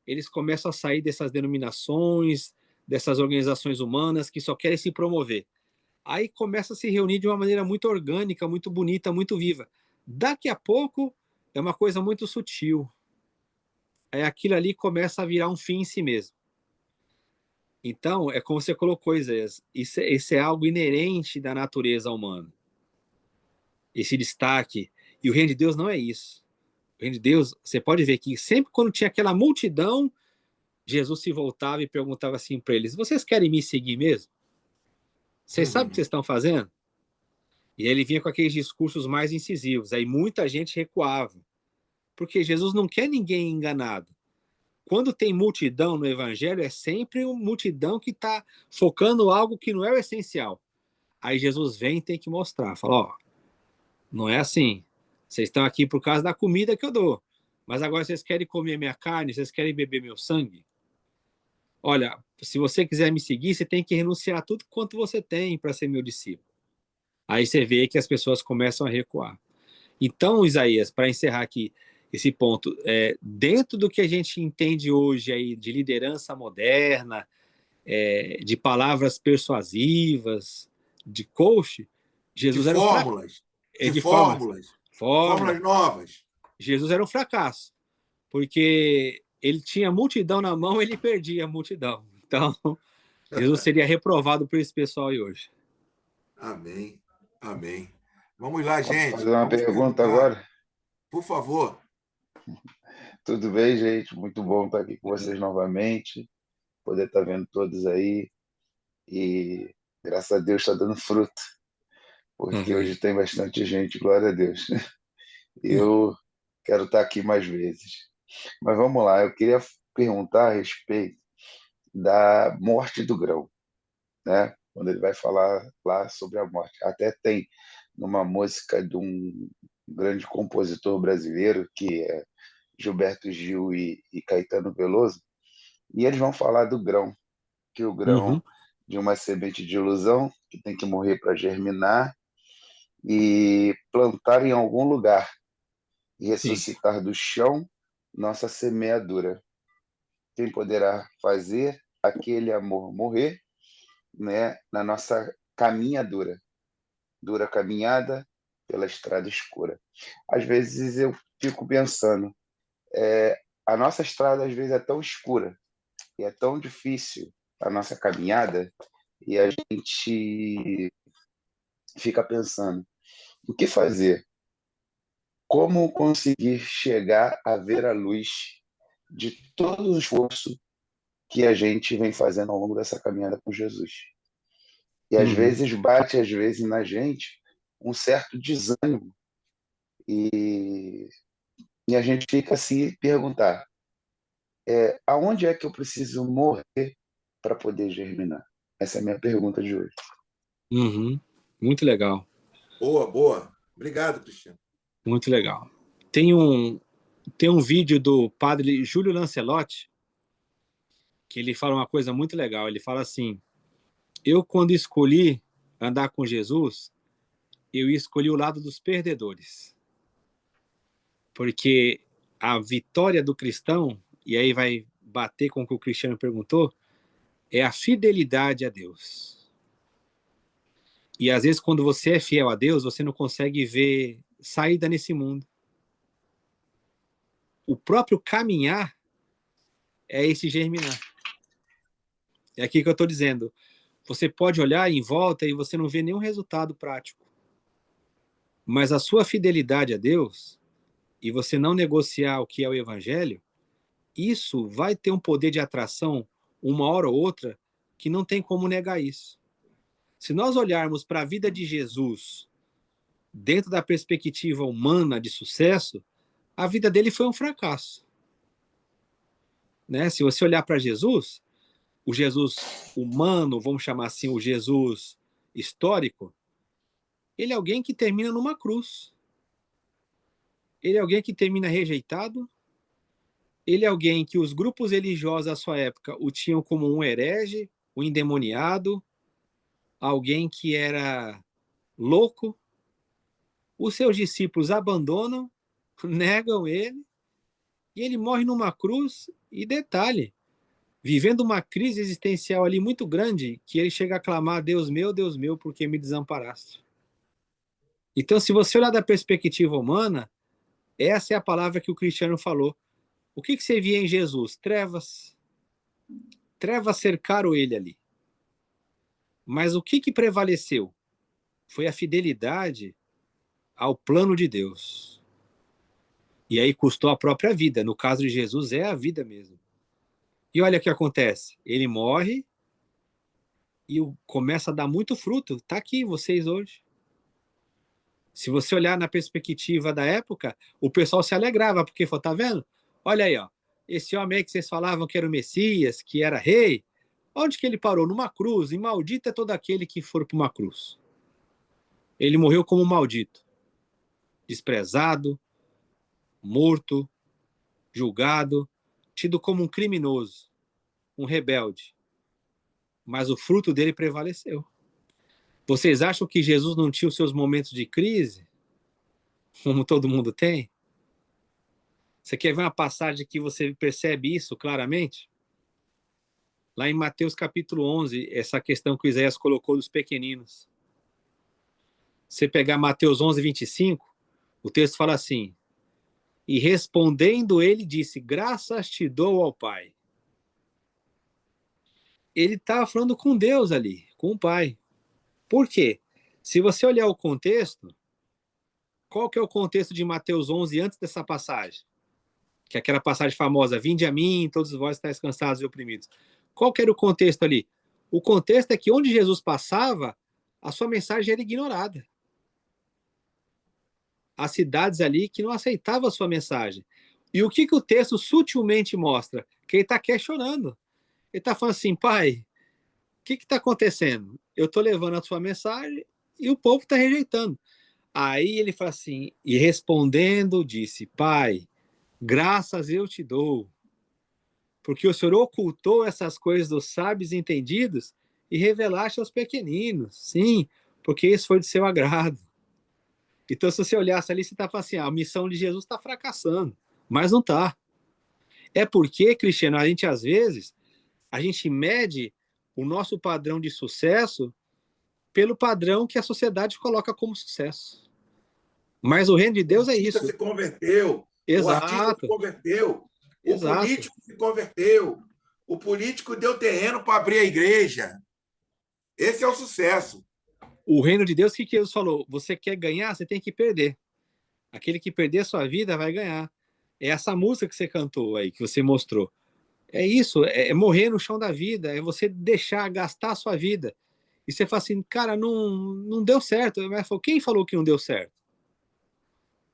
eles começam a sair dessas denominações, dessas organizações humanas que só querem se promover. Aí começa a se reunir de uma maneira muito orgânica, muito bonita, muito viva. Daqui a pouco é uma coisa muito sutil. Aí aquilo ali começa a virar um fim em si mesmo. Então, é como você colocou, Isaías, isso é algo inerente da natureza humana. Esse destaque. E o reino de Deus não é isso. O reino de Deus, você pode ver que sempre quando tinha aquela multidão, Jesus se voltava e perguntava assim para eles: vocês querem me seguir mesmo? Vocês sabem o que vocês estão fazendo? E ele vinha com aqueles discursos mais incisivos. Aí muita gente recuava. Porque Jesus não quer ninguém enganado. Quando tem multidão no evangelho, é sempre uma multidão que está focando algo que não é o essencial. Aí Jesus vem e tem que mostrar. Fala, ó, não é assim. Vocês estão aqui por causa da comida que eu dou. Mas agora vocês querem comer minha carne? Vocês querem beber meu sangue? Olha, se você quiser me seguir, você tem que renunciar a tudo quanto você tem para ser meu discípulo. Aí você vê que as pessoas começam a recuar. Então, Isaías, para encerrar aqui esse ponto, dentro do que a gente entende hoje aí de liderança moderna, de palavras persuasivas, de coach, De Jesus era um fracasso. fórmulas, de De fórmulas. fórmulas novas. Jesus era um fracasso, porque ele tinha multidão na mão, ele perdia a multidão. Então, Jesus seria reprovado por esse pessoal aí hoje. Amém. Amém. Vamos lá, Posso gente. fazer uma Vamos pergunta perguntar. agora? Por favor. Tudo bem, gente? Muito bom estar aqui com vocês novamente, poder estar vendo todos aí e graças a Deus está dando fruto, porque hoje tem bastante gente, glória a Deus. Eu quero estar aqui mais vezes. Mas vamos lá, eu queria perguntar a respeito da morte do grão, né? Quando ele vai falar lá sobre a morte. Até tem numa música de um grande compositor brasileiro, que é Gilberto Gil e Caetano Veloso, e eles vão falar do grão, que o grão de uma semente de ilusão, que tem que morrer para germinar e plantar em algum lugar e ressuscitar do chão nossa semeadura. Quem poderá fazer aquele amor morrer, né, na nossa caminhadura, dura caminhada pela estrada escura. Às vezes eu fico pensando, a nossa estrada às vezes é tão escura e é tão difícil a nossa caminhada, e a gente fica pensando, o que fazer? Como conseguir chegar a ver a luz de todo o esforço que a gente vem fazendo ao longo dessa caminhada com Jesus? E às vezes bate, às vezes, na gente um certo desânimo, e a gente fica a se perguntar, aonde é que eu preciso morrer para poder germinar? Essa é a minha pergunta de hoje. Muito legal. Boa, boa. Obrigado, Cristiano. Muito legal. Tem um vídeo do padre Júlio Lancelotti que ele fala uma coisa muito legal. Ele fala assim, eu quando escolhi andar com Jesus, eu escolhi o lado dos perdedores. Porque a vitória do cristão, e aí vai bater com o que o Cristiano perguntou, é a fidelidade a Deus. E às vezes quando você é fiel a Deus, você não consegue ver saída nesse mundo. O próprio caminhar é esse germinar. É aqui que eu estou dizendo. Você pode olhar em volta e você não vê nenhum resultado prático. Mas a sua fidelidade a Deus, e você não negociar o que é o evangelho, isso vai ter um poder de atração, uma hora ou outra, que não tem como negar isso. Se nós olharmos para a vida de Jesus dentro da perspectiva humana de sucesso, a vida dele foi um fracasso. Né? Se você olhar para Jesus, o Jesus humano, vamos chamar assim, o Jesus histórico, ele é alguém que termina numa cruz. Ele é alguém que termina rejeitado. Ele é alguém que os grupos religiosos da sua época o tinham como um herege, um endemoniado, alguém que era louco. Os seus discípulos abandonam negam ele, e ele morre numa cruz, e detalhe, vivendo uma crise existencial ali muito grande, que ele chega a clamar, Deus meu, por que me desamparaste? Então, se você olhar da perspectiva humana, essa é a palavra que o Cristiano falou. O que você via em Jesus? Trevas. Trevas cercaram ele ali. Mas o que prevaleceu? Foi a fidelidade ao plano de Deus. E aí custou a própria vida. No caso de Jesus, é a vida mesmo. E olha o que acontece. Ele morre e começa a dar muito fruto. Está aqui vocês hoje. Se você olhar na perspectiva da época, o pessoal se alegrava, porque falou, tá vendo? Olha aí, ó, esse homem aí que vocês falavam que era o Messias, que era rei, onde que ele parou? Numa cruz, e maldito é todo aquele que for para uma cruz. Ele morreu como maldito, desprezado, morto, julgado, tido como um criminoso, um rebelde. Mas o fruto dele prevaleceu. Vocês acham que Jesus não tinha os seus momentos de crise, como todo mundo tem? Você quer ver uma passagem que você percebe isso claramente? Lá em Mateus capítulo 11, essa questão que o Isaías colocou dos pequeninos. Você pegar Mateus 11, 25, o texto fala assim, e respondendo ele disse, graças te dou ao Pai. Ele estava falando com Deus ali, com o Pai. Por quê? Se você olhar o contexto, qual que é o contexto de Mateus 11 antes dessa passagem? Que é aquela passagem famosa, vinde a mim, todos vós estáis cansados e oprimidos. Qual que era o contexto ali? O contexto é que onde Jesus passava, a sua mensagem era ignorada. As cidades ali que não aceitavam a sua mensagem. E o que o texto sutilmente mostra? Que ele está questionando. Ele está falando assim, pai, o que está acontecendo? Eu estou levando a sua mensagem e o povo está rejeitando. Aí ele fala assim, e respondendo disse, pai, graças eu te dou, porque o Senhor ocultou essas coisas dos sábios e entendidos e revelaste aos pequeninos. Sim, porque isso foi de seu agrado. Então, se você olhasse ali, você está falando assim, a missão de Jesus está fracassando, mas não está. É porque, Cristiano, a gente às vezes, a gente mede o nosso padrão de sucesso pelo padrão que a sociedade coloca como sucesso. Mas o reino de Deus é isso. O artista se converteu. Exato. O artista se converteu. Exato. O político se converteu. O político deu terreno para abrir a igreja. Esse é o sucesso. O reino de Deus, o que Jesus falou? Você quer ganhar, você tem que perder. Aquele que perder a sua vida vai ganhar. É essa música que você cantou aí, que você mostrou. É isso, é morrer no chão da vida, é você deixar, gastar a sua vida. E você fala assim, cara, não deu certo. Mas quem falou que não deu certo?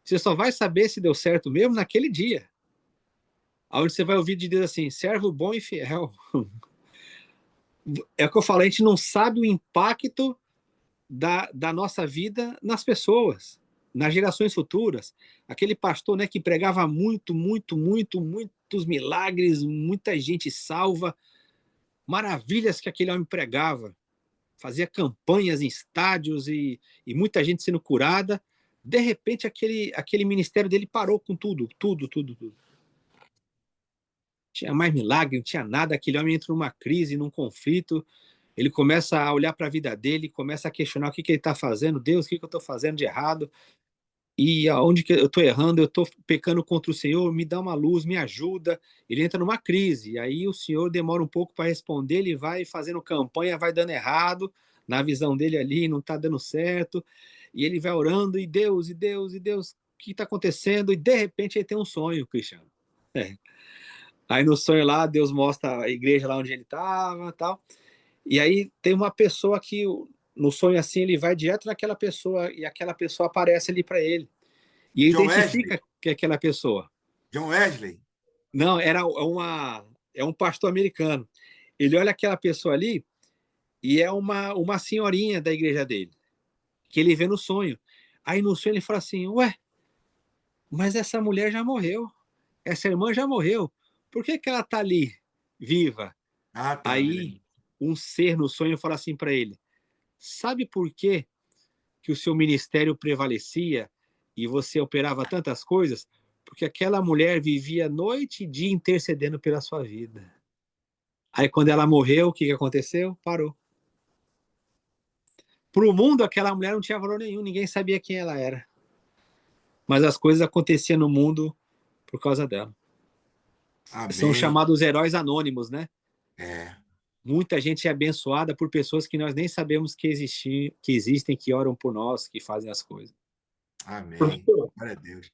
Você só vai saber se deu certo mesmo naquele dia. Onde você vai ouvir de Deus assim, servo bom e fiel. É o que eu falo, a gente não sabe o impacto da nossa vida nas pessoas, nas gerações futuras. Aquele pastor, né, que pregava muitos milagres, muita gente salva, maravilhas que aquele homem pregava, fazia campanhas em estádios e muita gente sendo curada. De repente, aquele ministério dele parou com tudo. Tinha mais milagre, não tinha nada. Aquele homem entra numa crise, num conflito. Ele começa a olhar para a vida dele, começa a questionar o que ele está fazendo. Deus, o que eu estou fazendo de errado? E aonde que eu estou errando? Eu estou pecando contra o Senhor, me dá uma luz, me ajuda. Ele entra numa crise. Aí o Senhor demora um pouco para responder, ele vai fazendo campanha, vai dando errado. Na visão dele ali, não está dando certo. E ele vai orando, e Deus, o que está acontecendo? E de repente ele tem um sonho, Cristiano. Aí no sonho lá, Deus mostra a igreja lá onde ele estava, tal. E aí tem uma pessoa que, no sonho assim, ele vai direto naquela pessoa e aquela pessoa aparece ali para ele. E ele identifica Wesley. que é aquela pessoa. John Wesley? Não, é um pastor americano. Ele olha aquela pessoa ali e é uma senhorinha da igreja dele, que ele vê no sonho. Aí no sonho ele fala assim, ué, mas essa mulher já morreu, essa irmã já morreu, por que ela está ali, viva? Ah, tá. Aí um ser no sonho fala assim para ele, sabe por que o seu ministério prevalecia e você operava tantas coisas? Porque aquela mulher vivia noite e dia intercedendo pela sua vida. Aí quando ela morreu, o que aconteceu? Parou. Para o mundo, aquela mulher não tinha valor nenhum, ninguém sabia quem ela era. Mas as coisas aconteciam no mundo por causa dela. São Amém. chamados heróis anônimos, né? É. Muita gente é abençoada por pessoas que nós nem sabemos que existem, que oram por nós, que fazem as coisas. Amém. Glória a Deus.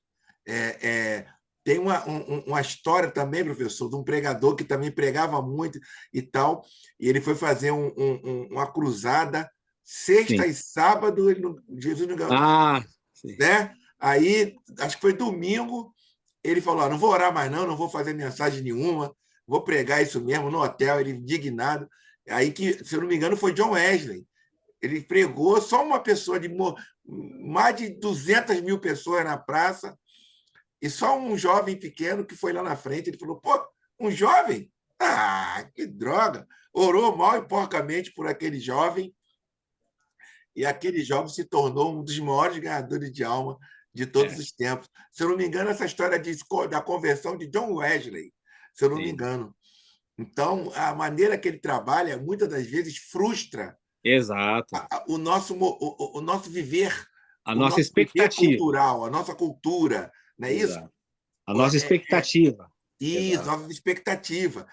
Tem uma história também, professor, de um pregador que também pregava muito e tal, e ele foi fazer uma cruzada sexta Sim. e sábado, Jesus não ganhou, Sim. né? Aí, acho que foi domingo, ele falou: não vou orar mais não vou fazer mensagem nenhuma, vou pregar isso mesmo no hotel, ele indignado. Aí que, se eu não me engano, foi John Wesley. Ele pregou só uma pessoa, mais de 200 mil pessoas na praça, e só um jovem pequeno que foi lá na frente. Ele falou: pô, um jovem? Ah, que droga! Orou mal e porcamente por aquele jovem, e aquele jovem se tornou um dos maiores ganhadores de alma de todos os tempos. Se eu não me engano, essa história da conversão de John Wesley, se eu não me engano. Então, a maneira que ele trabalha, muitas das vezes, frustra Exato. o nosso viver, A o nossa nosso viver expectativa. cultural, a nossa cultura, não é isso? Exato. A nossa expectativa. Isso, Exato. nossa expectativa.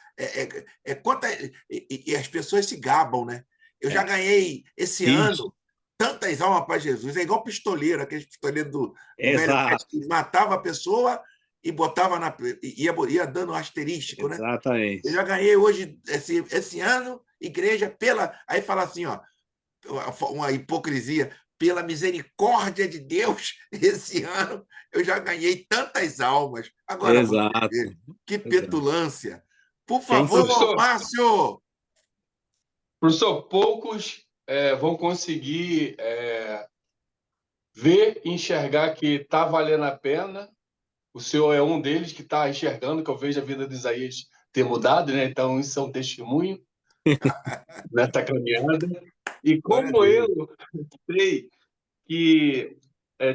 E as pessoas se gabam, né? Eu já ganhei esse ano tantas almas para Jesus. É igual pistoleiro, aquele pistoleiro do Velho Oeste, que matava a pessoa e botava ia dando asterístico, né? Exatamente. Eu já ganhei hoje, esse ano, igreja, aí fala assim, ó, uma hipocrisia, pela misericórdia de Deus, esse ano eu já ganhei tantas almas. Agora, Exato. que petulância. Por Quem favor, Professor, Márcio! professor, poucos vão conseguir ver e enxergar que está valendo a pena. O senhor é um deles que está enxergando, que eu vejo a vida de Isaías ter mudado, né? Então, isso é um testemunho nessa caminhada. E Glória a como Deus. eu sei que,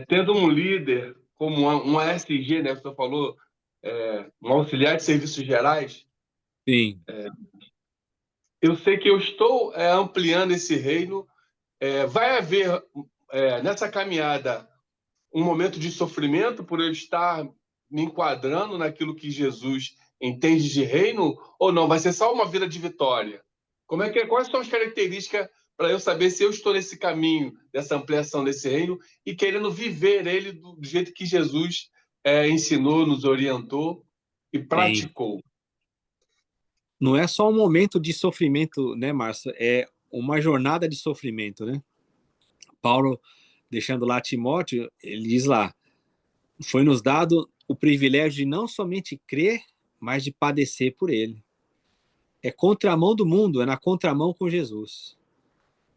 tendo um líder como um ASG, né? Você falou, um auxiliar de serviços gerais, Sim. eu sei que eu estou ampliando esse reino. Vai haver, nessa caminhada, um momento de sofrimento por eu estar me enquadrando naquilo que Jesus entende de reino, ou não? Vai ser só uma vida de vitória? Quais são as características para eu saber se eu estou nesse caminho, dessa ampliação desse reino e querendo viver ele do jeito que Jesus ensinou, nos orientou e Sim. praticou? Não é só um momento de sofrimento, né, Márcio? É uma jornada de sofrimento, né? Paulo, deixando lá Timóteo, ele diz lá: foi nos dado o privilégio de não somente crer, mas de padecer por ele. É contramão do mundo, é na contramão com Jesus.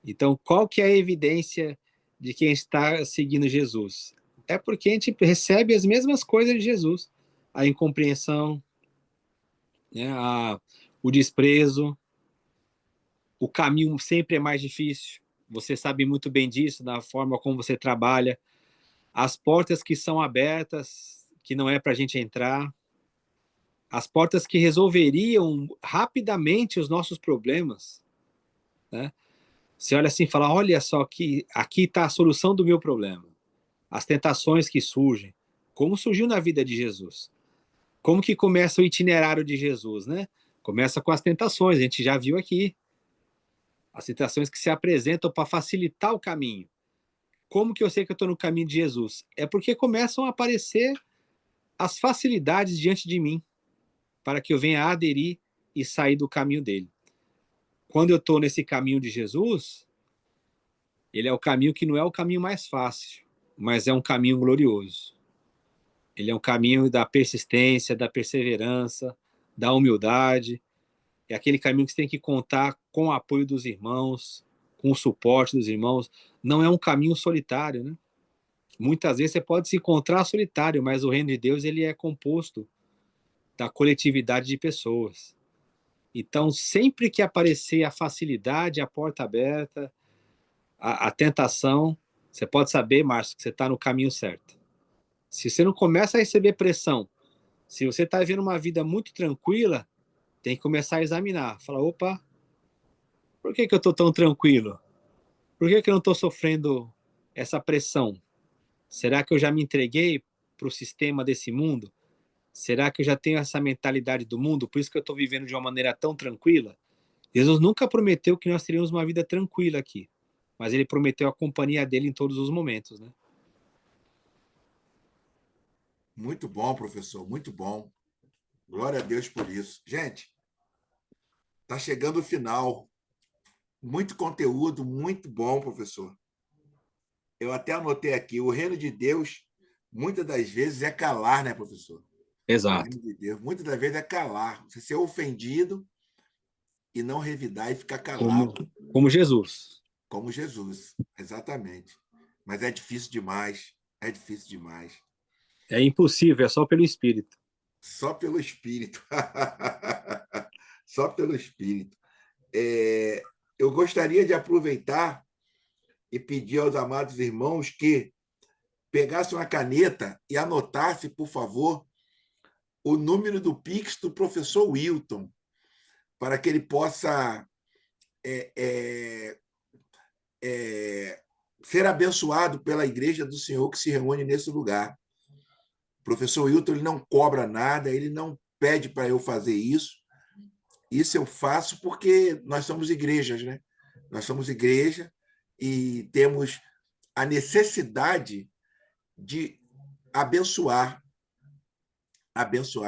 Então, qual que é a evidência de quem está seguindo Jesus? É porque a gente recebe as mesmas coisas de Jesus. A incompreensão, né, o desprezo, o caminho sempre é mais difícil. Você sabe muito bem disso, da forma como você trabalha. As portas que são abertas, que não é para a gente entrar. As portas que resolveriam rapidamente os nossos problemas, né? Você olha assim e fala: olha só, aqui está a solução do meu problema. As tentações que surgem. Como surgiu na vida de Jesus? Como que começa o itinerário de Jesus, né? Começa com as tentações, a gente já viu aqui. As tentações que se apresentam para facilitar o caminho. Como que eu sei que eu estou no caminho de Jesus? É porque começam a aparecer as facilidades diante de mim, para que eu venha a aderir e sair do caminho dele. Quando eu estou nesse caminho de Jesus, ele é o caminho que não é o caminho mais fácil, mas é um caminho glorioso. Ele é um caminho da persistência, da perseverança, da humildade. É aquele caminho que você tem que contar com o apoio dos irmãos, com o suporte dos irmãos. Não é um caminho solitário, né? Muitas vezes você pode se encontrar solitário, mas o reino de Deus ele é composto da coletividade de pessoas. Então, sempre que aparecer a facilidade, a porta aberta, a tentação, você pode saber, Márcio, que você está no caminho certo. Se você não começa a receber pressão, se você está vivendo uma vida muito tranquila, tem que começar a examinar. Falar, opa, por que eu estou tão tranquilo? Por que eu não estou sofrendo essa pressão? Será que eu já me entreguei para o sistema desse mundo? Será que eu já tenho essa mentalidade do mundo? Por isso que eu estou vivendo de uma maneira tão tranquila? Jesus nunca prometeu que nós teríamos uma vida tranquila aqui, mas ele prometeu a companhia dele em todos os momentos, né? Muito bom, professor, muito bom. Glória a Deus por isso. Gente, está chegando o final. Muito conteúdo, muito bom, professor. Eu até anotei aqui, o reino de Deus, muitas das vezes, é calar, né, professor? O Exato. reino de Deus, muitas das vezes, é calar. Você ser ofendido e não revidar e ficar calado. Como Jesus. Como Jesus, exatamente. Mas é difícil demais, é difícil demais. É impossível, é só pelo Espírito. Só pelo Espírito. Só pelo Espírito. Eu gostaria de aproveitar e pedir aos amados irmãos que pegassem uma caneta e anotassem, por favor, o número do Pix do professor Wilton, para que ele possa ser abençoado pela Igreja do Senhor que se reúne nesse lugar. O professor Wilton ele não cobra nada, ele não pede para eu fazer isso. Isso eu faço porque nós somos igrejas, né? Nós somos igreja e temos a necessidade de abençoar.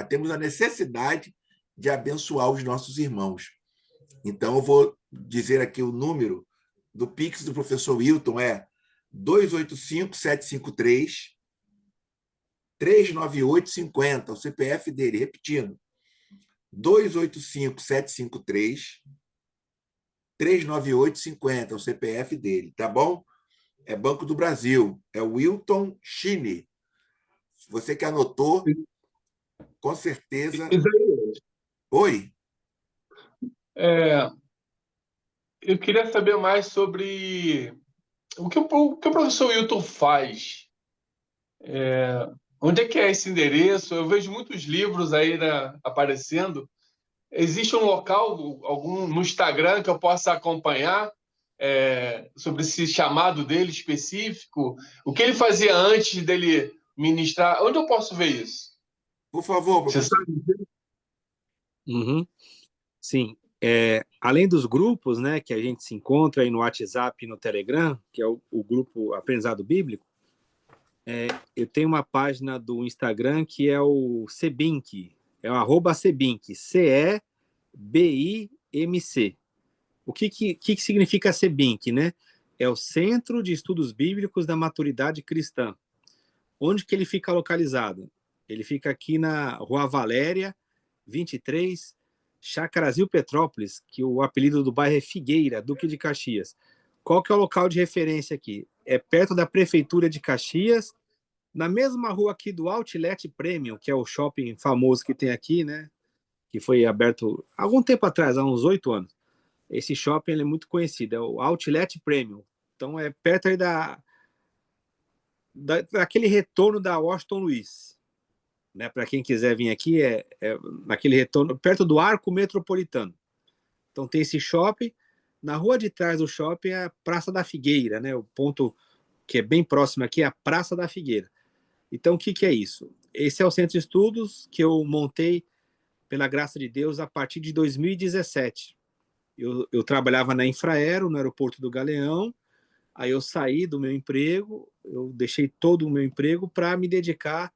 Temos a necessidade de abençoar os nossos irmãos. Então, eu vou dizer aqui o número do Pix do professor Wilton, é 285-753-398-50, o CPF dele, repetindo, 285-753-398-50, o CPF dele, tá bom? É Banco do Brasil, é o Wilton Chine. Você que anotou, com certeza. Isaías, Oi? eu queria saber mais sobre o que o professor Wilton faz. Onde é que é esse endereço? Eu vejo muitos livros aí, né, aparecendo. Existe um local, algum no Instagram que eu possa acompanhar sobre esse chamado dele específico? O que ele fazia antes dele ministrar? Onde eu posso ver isso? Por favor, Você professor. sabe? Uhum. Sim. Além dos grupos, né, que a gente se encontra aí no WhatsApp e no Telegram, que é o grupo Aprendizado Bíblico, eu tenho uma página do Instagram que é o Cebinc, é o @Cebinc, CEBIMC. O que significa Cebinc, né? É o Centro de Estudos Bíblicos da Maturidade Cristã. Onde que ele fica localizado? Ele fica aqui na Rua Valéria, 23, Chacarazil, Petrópolis, que o apelido do bairro é Figueira, Duque de Caxias. Qual que é o local de referência aqui? É perto da Prefeitura de Caxias, na mesma rua aqui do Outlet Premium, que é o shopping famoso que tem aqui, né? Que foi aberto há algum tempo atrás, há uns 8 anos. Esse shopping ele é muito conhecido, é o Outlet Premium. Então é perto aí daquele retorno da Washington Luiz. Né? Para quem quiser vir aqui, naquele retorno, perto do Arco Metropolitano. Então tem esse shopping. Na rua de trás do shopping é a Praça da Figueira, né? O ponto que é bem próximo aqui é a Praça da Figueira. Então, o que é isso? Esse é o centro de estudos que eu montei, pela graça de Deus, a partir de 2017. Eu trabalhava na Infraero, no aeroporto do Galeão, aí eu saí do meu emprego, eu deixei todo o meu emprego para me dedicar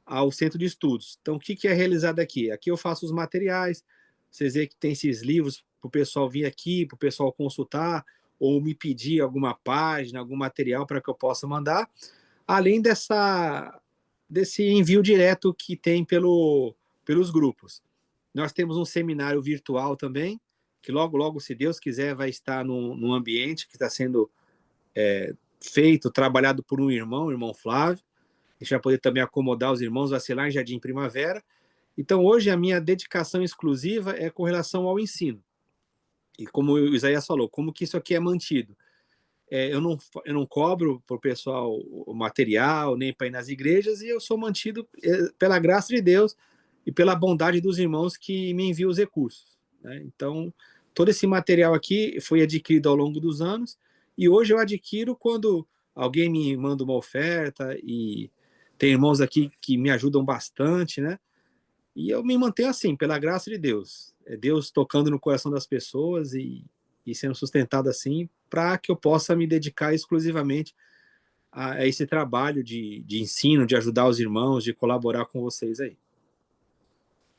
ao centro de estudos. Então, o que é realizado aqui? Aqui eu faço os materiais, vocês veem que tem esses livros para o pessoal vir aqui, para o pessoal consultar, ou me pedir alguma página, algum material para que eu possa mandar, além desse envio direto que tem pelos grupos. Nós temos um seminário virtual também, que logo, logo, se Deus quiser, vai estar num ambiente que está sendo feito, trabalhado por um irmão, o irmão Flávio. A gente vai poder também acomodar os irmãos, vai ser lá em Jardim Primavera. Então, hoje, a minha dedicação exclusiva é com relação ao ensino. E como o Isaías falou, como que isso aqui é mantido? eu não cobro para o pessoal o material, nem para ir nas igrejas, e eu sou mantido pela graça de Deus e pela bondade dos irmãos que me enviam os recursos, né? Então, todo esse material aqui foi adquirido ao longo dos anos, e hoje eu adquiro quando alguém me manda uma oferta, e tem irmãos aqui que me ajudam bastante, né? E eu me mantenho assim, pela graça de Deus. É Deus tocando no coração das pessoas e sendo sustentado assim, para que eu possa me dedicar exclusivamente a esse trabalho de ensino, de ajudar os irmãos, de colaborar com vocês aí.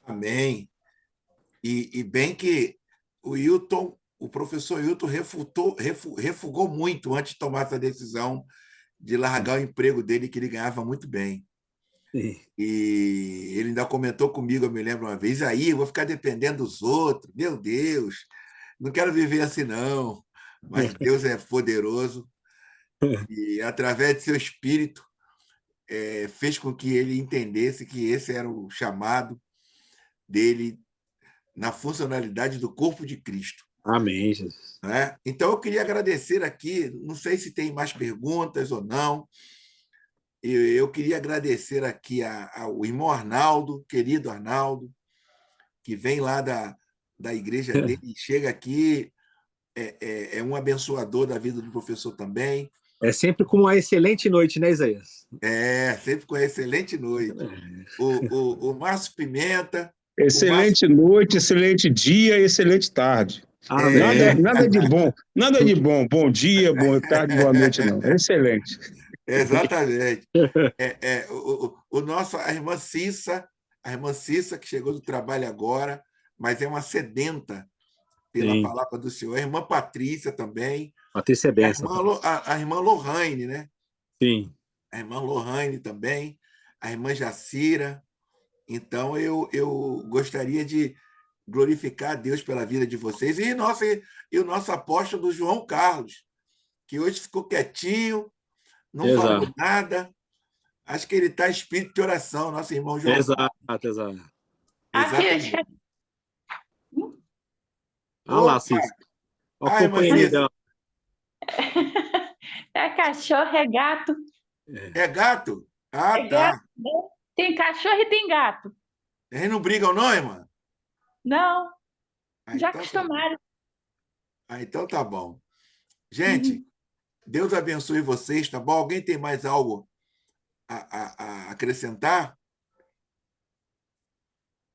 Amém. E bem que o professor Hilton refugou muito antes de tomar essa decisão de largar o emprego dele, que ele ganhava muito bem. Sim. E ele ainda comentou comigo, eu me lembro uma vez, aí eu vou ficar dependendo dos outros, meu Deus, não quero viver assim não, mas Deus é poderoso e através de seu espírito fez com que ele entendesse que esse era o chamado dele na funcionalidade do corpo de Cristo. Amém, Jesus. Né? Então, eu queria agradecer aqui, não sei se tem mais perguntas ou não, eu queria agradecer aqui ao irmão Arnaldo, querido Arnaldo, que vem lá da igreja dele e chega aqui, é um abençoador da vida do professor também. É sempre com uma excelente noite, né, Isaías? Sempre com excelente noite. O Márcio Pimenta. Excelente noite, excelente dia, excelente tarde. Nada de bom, nada de bom. Bom dia, boa tarde, boa noite, não. Excelente. Exatamente. A irmã Cissa, que chegou do trabalho agora, mas é uma sedenta pela palavra do Senhor. A irmã Patrícia também. Patrícia é benção. A irmã Lohane, né? Sim. A irmã Lohane também. A irmã Jacira. Então, eu gostaria de glorificar a Deus pela vida de vocês. E o nosso apóstolo João Carlos, que hoje ficou quietinho, não falou nada. Acho que ele está em espírito de oração, nosso irmão João. Exato. Exatamente. Olha lá, Cícero. Olha a companhia dela. É cachorro, é gato. É gato? Ah, é tá. Gato. Tem cachorro e tem gato. Eles não brigam, não, irmã? Não. Já então acostumaram. Então tá bom. Gente, Deus abençoe vocês, tá bom? Alguém tem mais algo a acrescentar?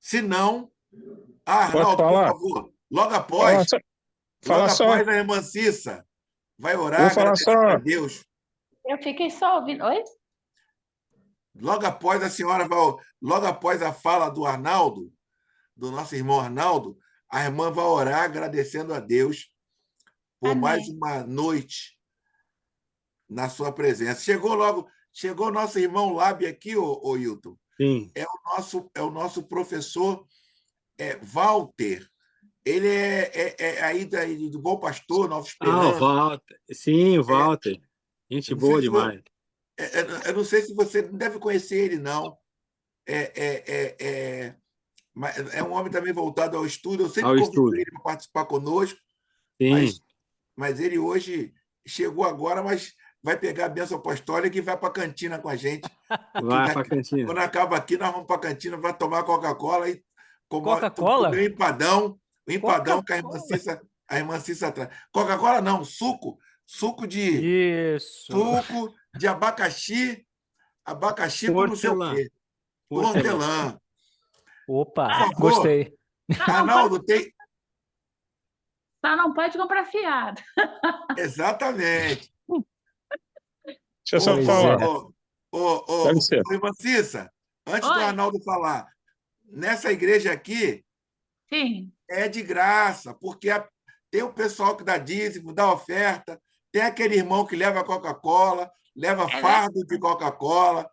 Se não, Arnaldo, por favor, logo após a irmã Cissa vai orar, agradecendo a Deus. Eu fiquei só ouvindo. Oi? Logo após a fala do Arnaldo, do nosso irmão Arnaldo, a irmã vai orar agradecendo a Deus por mais uma noite na sua presença. Chegou nosso irmão Labi aqui, ô Hilton. Sim. É o nosso professor Walter. Ele é aí do Bom Pastor, Nova Esperança. O Walter. Sim, o Walter. Gente boa demais. Eu não sei se você não deve conhecer ele, não. É um homem também voltado ao estudo. Eu sempre convido ele para participar conosco. Mas ele hoje chegou agora, mas vai pegar a bênção apostólica e vai para a cantina com a gente. Vai para a cantina. Quando acaba aqui, nós vamos para a cantina, vai tomar Coca-Cola e Coca-Cola? O empadão que a irmã Cissa traz. Coca-Cola não, suco de abacaxi com não sei o quê. Hortelã. Opa, gostei. Arnaldo, tem... Só não pode comprar fiado. Exatamente. Deixa eu só falar. Irmã Cissa, antes do Arnaldo falar, nessa igreja aqui, sim, é de graça, porque tem o pessoal que dá dízimo, dá oferta, tem aquele irmão que leva Coca-Cola, leva fardo de Coca-Cola,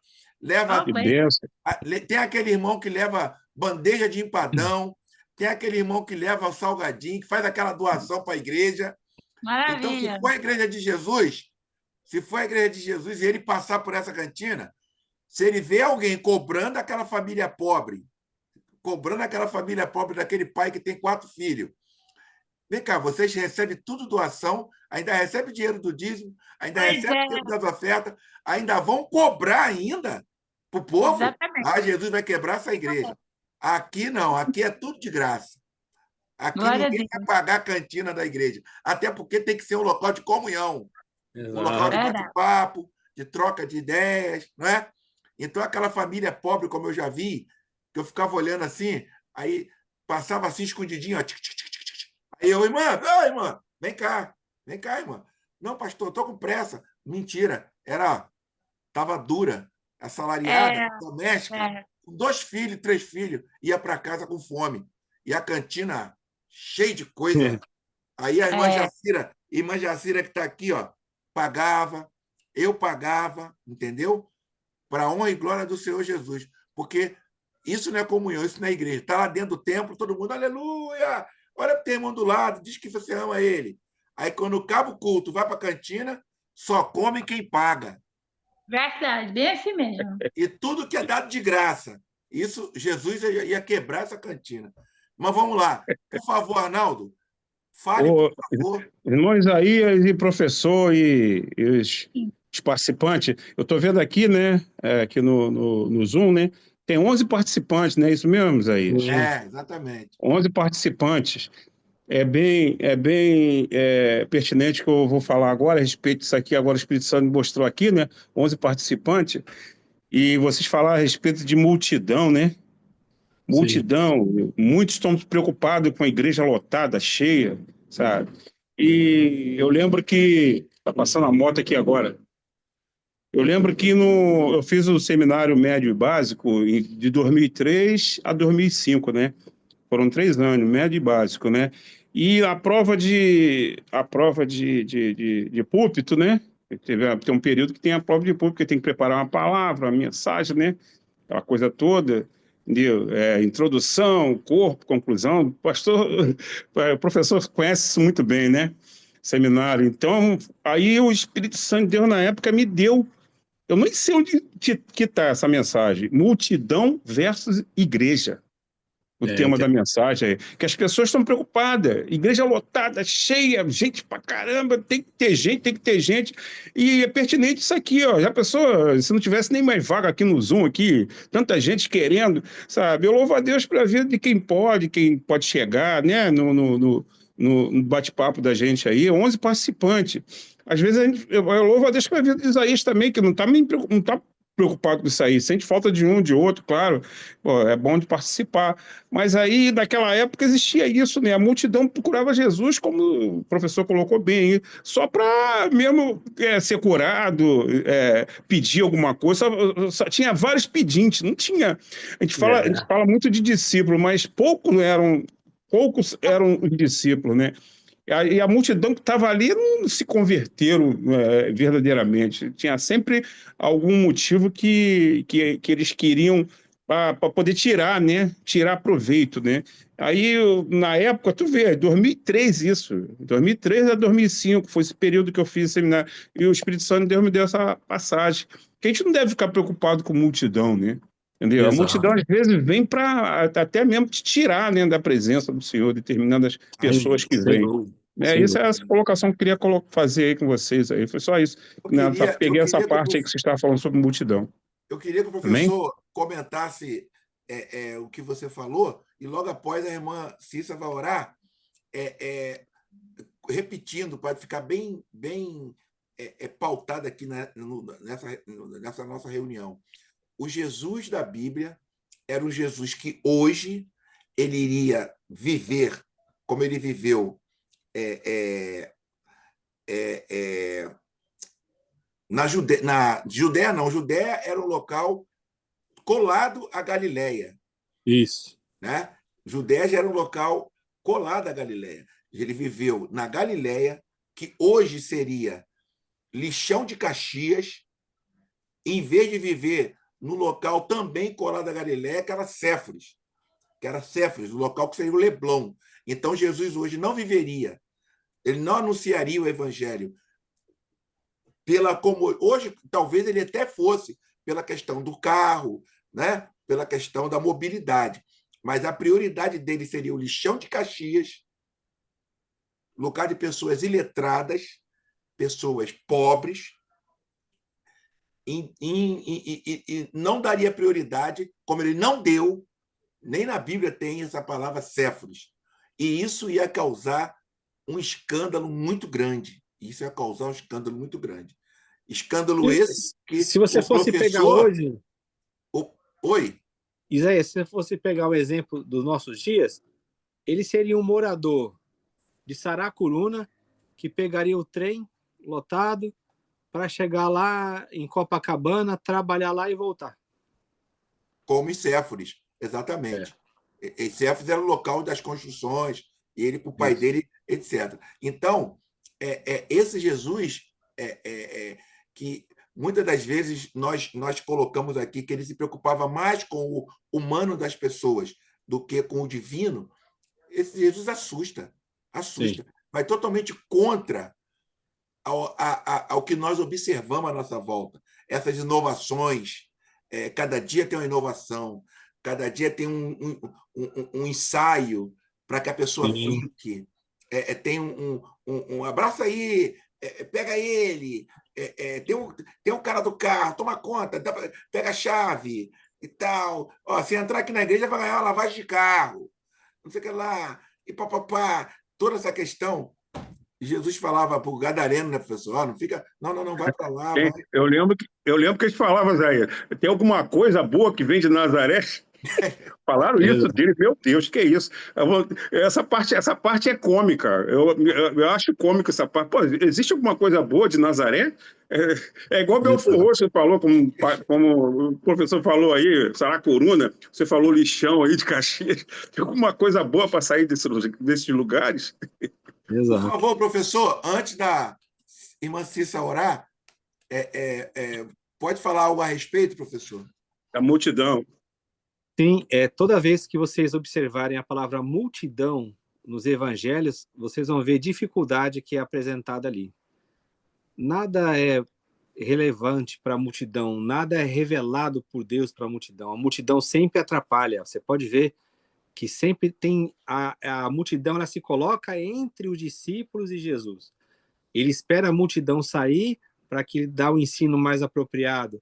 tem aquele irmão que leva bandeja de empadão, tem aquele irmão que leva o salgadinho, que faz aquela doação para a igreja. Maravilha. Então, se for a igreja de Jesus e ele passar por essa cantina, se ele vê alguém cobrando aquela família pobre daquele pai que tem 4 filhos, Vem cá, vocês recebem tudo doação, ainda recebem dinheiro do dízimo, ainda Pois recebem é, dinheiro das ofertas, ainda vão cobrar ainda para o povo? exatamente. Ah, Jesus vai quebrar essa igreja. Aqui não, aqui é tudo de graça. Aqui Glória a ninguém Deus. vai pagar a cantina da igreja, até porque tem que ser um local de comunhão, um local de Exato. Verdade. bate-papo, de troca de ideias, não é? Então, aquela família pobre, como eu já vi, que eu ficava olhando assim, aí passava assim escondidinho, ó, tic, tic, tic, tic, tic. Aí eu, irmã, vem cá, irmã. Não, pastor, estou com pressa. Mentira, estava dura, assalariada, É, doméstica, é, com 2 filhos, 3 filhos, ia para casa com fome. E a cantina cheia de coisa. Aí a é. irmã Jacira que está aqui, ó, pagava, eu pagava, entendeu? Para a honra e glória do Senhor Jesus. Porque isso não é comunhão, isso não é igreja. Está lá dentro do templo, todo mundo, aleluia! Olha para o teu irmão do lado, diz que você ama ele. Aí, quando acaba o culto, vai para a cantina, só come quem paga. Verdade, bem assim mesmo. E tudo que é dado de graça. Isso, Jesus ia quebrar essa cantina. Mas vamos lá. Por favor, Arnaldo, fale, por Ô, favor. irmão Isaías e professor e os participantes, eu estou vendo aqui, né, aqui no Zoom, né, tem 11 participantes, não é isso mesmo, Isaías? Exatamente. 11 participantes. É bem pertinente que eu vou falar agora a respeito disso aqui. Agora o Espírito Santo mostrou aqui, né, 11 participantes, e vocês falaram a respeito de multidão, né? Sim. Multidão, muitos estão preocupados com a igreja lotada, cheia, sabe? E eu lembro que, está passando a moto aqui agora, eu lembro que eu fiz o seminário médio e básico de 2003 a 2005, né? Foram 3 anos, médio e básico, né? E a prova de púlpito, né? Tem um período que tem a prova de púlpito, que tem que preparar uma palavra, uma mensagem, né? Aquela coisa toda, entendeu? Introdução, corpo, conclusão. O professor conhece isso muito bem, né? Seminário. Então, aí o Espírito Santo de Deus, na época, me deu. Eu nem sei onde que está essa mensagem. Multidão versus igreja. O tema da mensagem é que as pessoas estão preocupadas. Igreja lotada, cheia, gente pra caramba, tem que ter gente. E é pertinente isso aqui, ó. Já pensou, se não tivesse nem mais vaga aqui no Zoom, aqui, tanta gente querendo, sabe? Eu louvo a Deus pela vida de quem pode chegar, né? No bate-papo da gente aí, 11 participantes. Às vezes eu louvo a Deus pela vida de Isaías também, que não está preocupado com isso aí. Sente falta de um, de outro, claro. Pô, é bom de participar. Mas aí, naquela época, existia isso, né? A multidão procurava Jesus, como o professor colocou bem, só para mesmo ser curado, pedir alguma coisa. Só tinha vários pedintes, não tinha. A gente fala muito de discípulo, mas poucos eram os discípulos, né? E a multidão que estava ali não se converteram verdadeiramente. Tinha sempre algum motivo que eles queriam para poder tirar, né? Tirar proveito, né? Aí, na época, tu vê, 2003 isso. 2003 a 2005 foi esse período que eu fiz seminário. E o Espírito Santo de Deus me deu essa passagem. Que a gente não deve ficar preocupado com multidão, né? Entendeu? A multidão, às vezes, vem para até mesmo te tirar, né, da presença do Senhor, determinadas pessoas que vêm. Isso é essa colocação que eu queria fazer aí com vocês. Aí. Foi só isso. Peguei essa parte aí que você estava falando sobre multidão. Eu queria que o professor comentasse o que você falou, e logo após a irmã Cissa vai orar, repetindo, para ficar bem pautado aqui nessa nossa reunião. O Jesus da Bíblia era um Jesus que hoje ele iria viver como ele viveu na Judéia, não. Judéia era um local colado à Galileia. Isso. Né? Judéia já era um local colado à Galileia. Ele viveu na Galileia, que hoje seria Lixão de Caxias, em vez de viver no local também colado à Galileia, que era Séforis, o local que seria o Leblon. Então, Jesus hoje não viveria, ele não anunciaria o evangelho como hoje, talvez ele até fosse pela questão do carro, né? Pela questão da mobilidade. Mas a prioridade dele seria o Lixão de Caxias lugar de pessoas iletradas, pessoas pobres, e não daria prioridade, como ele não deu, nem na Bíblia tem essa palavra Séforos. E isso ia causar um escândalo muito grande. Isso ia causar um escândalo muito grande. Escândalo esse que Se você o fosse pegar professor... hoje, Oi? Isaías, se você fosse pegar o exemplo dos nossos dias, ele seria um morador de Saracuruna que pegaria o trem lotado para chegar lá em Copacabana, trabalhar lá e voltar. Como em Séforis, exatamente. Em Séforis era o local das construções, ele para o pai dele, etc. Então, esse Jesus que muitas das vezes nós colocamos aqui que ele se preocupava mais com o humano das pessoas do que com o divino, esse Jesus assusta. Sim. Vai totalmente contra ao que nós observamos à nossa volta. Essas inovações, cada dia tem uma inovação, cada dia tem um ensaio para que a pessoa fique. Tem um abraço aí, pega ele, tem um cara do carro, toma conta, pega a chave e tal. Ó, se entrar aqui na igreja, vai ganhar uma lavagem de carro, não sei o que lá, e papapá. Toda essa questão, Jesus falava para o gadareno, né, professor? Não fica, não, vai para lá. Vai. Eu lembro que eles falavam, Zé, tem alguma coisa boa que vem de Nazaré? Falaram isso dele, meu Deus, que é isso? Essa parte é cômica. Eu acho cômica essa parte. Pô, existe alguma coisa boa de Nazaré? É igual Belfort Roxo, você falou, como o professor falou aí, Saracuruna, você falou lixão aí de Caxias. Tem alguma coisa boa para sair desses lugares? Por favor, professor, antes da irmã Cissa orar, pode falar algo a respeito, professor? Da multidão. Sim, toda vez que vocês observarem a palavra multidão nos evangelhos, vocês vão ver dificuldade que é apresentada ali. Nada é relevante para a multidão, nada é revelado por Deus para a multidão. A multidão sempre atrapalha. Você pode ver que sempre tem a multidão, ela se coloca entre os discípulos e Jesus. Ele espera a multidão sair para que ele dê o ensino mais apropriado.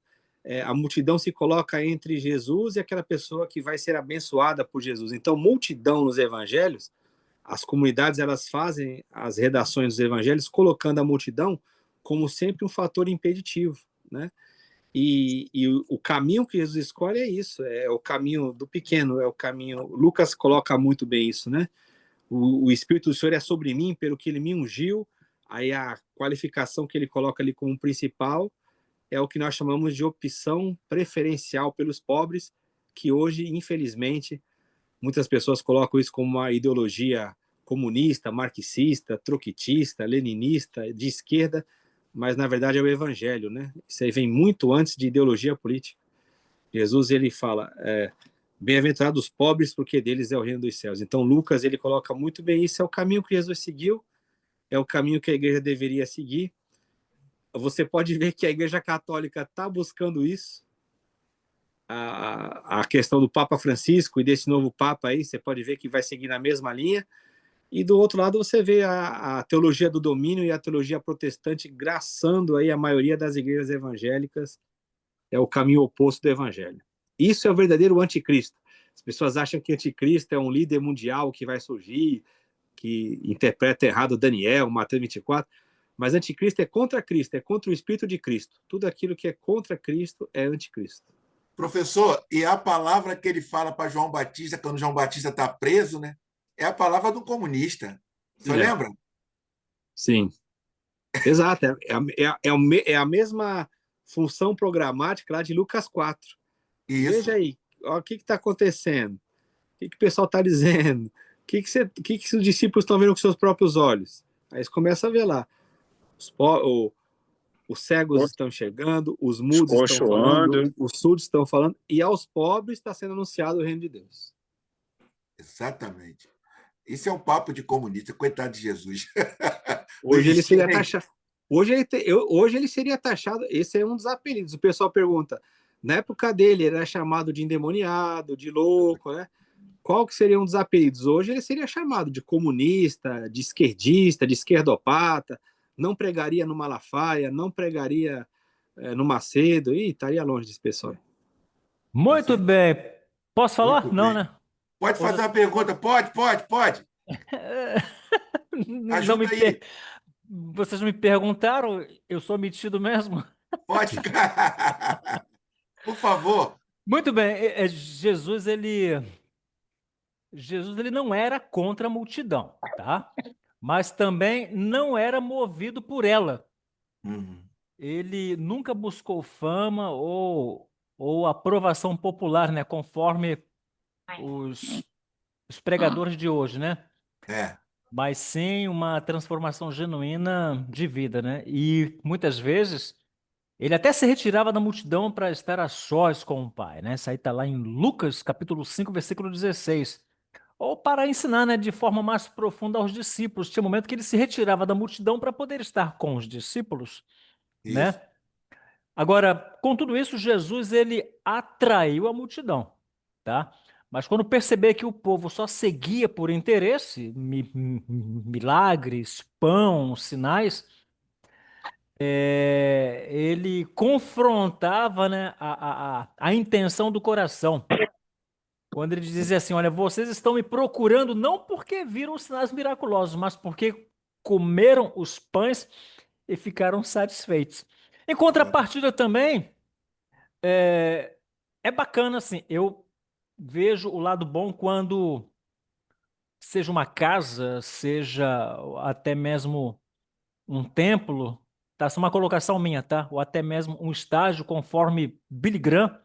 A multidão se coloca entre Jesus e aquela pessoa que vai ser abençoada por Jesus. Então, multidão nos evangelhos, as comunidades elas fazem as redações dos evangelhos colocando a multidão como sempre um fator impeditivo, né? E o caminho que Jesus escolhe é isso, é o caminho do pequeno, é o caminho... Lucas coloca muito bem isso, né? O Espírito do Senhor é sobre mim, pelo que ele me ungiu. Aí a qualificação que ele coloca ali como principal é o que nós chamamos de opção preferencial pelos pobres, que hoje, infelizmente, muitas pessoas colocam isso como uma ideologia comunista, marxista, troquitista, leninista, de esquerda, mas na verdade é o evangelho, né? Isso aí vem muito antes de ideologia política. Jesus, ele fala, bem-aventurados os pobres, porque deles é o reino dos céus. Então Lucas, ele coloca muito bem isso, é o caminho que Jesus seguiu, é o caminho que a igreja deveria seguir. Você pode ver que a Igreja Católica está buscando isso. A questão do Papa Francisco e desse novo Papa aí, você pode ver que vai seguir na mesma linha. E do outro lado você vê a teologia do domínio e a teologia protestante graçando aí a maioria das igrejas evangélicas. É o caminho oposto do evangelho. Isso é o verdadeiro anticristo. As pessoas acham que anticristo é um líder mundial que vai surgir, que interpreta errado Daniel, Mateus 24. Mas anticristo é contra Cristo, é contra o Espírito de Cristo. Tudo aquilo que é contra Cristo é anticristo. Professor, e a palavra que ele fala para João Batista, quando João Batista está preso, né? É a palavra do comunista. Você lembra? Sim. Exato. É a mesma função programática lá de Lucas 4. Isso. Veja aí, ó, o que está acontecendo? O que o pessoal está dizendo? O que os discípulos estão vendo com seus próprios olhos? Aí eles começam a ver lá. Os cegos estão enxergando, os mudos estão falando, os surdos estão falando, e aos pobres está sendo anunciado o reino de Deus. Exatamente. Isso é um papo de comunista, coitado de Jesus. Hoje ele seria taxado. Hoje ele seria taxado. Esse é um dos apelidos. O pessoal pergunta. Na época dele, ele era chamado de endemoniado, de louco, né? qual que seria um dos apelidos? Hoje ele seria chamado de comunista, de esquerdista, de esquerdopata, não pregaria no Malafaia, não pregaria no Macedo, e estaria longe desse pessoal. Muito bem. Posso falar? Muito Não, bem. né? Pode fazer uma pergunta? Pode. Não me Ajuda aí. Vocês me perguntaram, eu sou metido mesmo? Pode ficar. Por favor. Muito bem. Jesus ele não era contra a multidão, tá? Mas também não era movido por ela. Uhum. Ele nunca buscou fama ou aprovação popular, né? Conforme os pregadores de hoje, né? É. Mas sim uma transformação genuína de vida, né? E muitas vezes ele até se retirava da multidão para estar a sós com o Pai, né? Isso aí está lá em Lucas, capítulo 5, versículo 16. Ou para ensinar, né, de forma mais profunda aos discípulos. Tinha um momento que ele se retirava da multidão para poder estar com os discípulos, Isso. né? Agora, com tudo isso, Jesus ele atraiu a multidão, tá? Mas quando perceber que o povo só seguia por interesse, milagres, pão, sinais, ele confrontava, né, a intenção do coração. Quando ele dizia assim, olha, vocês estão me procurando não porque viram os sinais miraculosos, mas porque comeram os pães e ficaram satisfeitos. Em contrapartida também, é bacana assim, eu vejo o lado bom quando seja uma casa, seja até mesmo um templo, tá? Isso é uma colocação minha, tá? Ou até mesmo um estádio, conforme Billy Graham,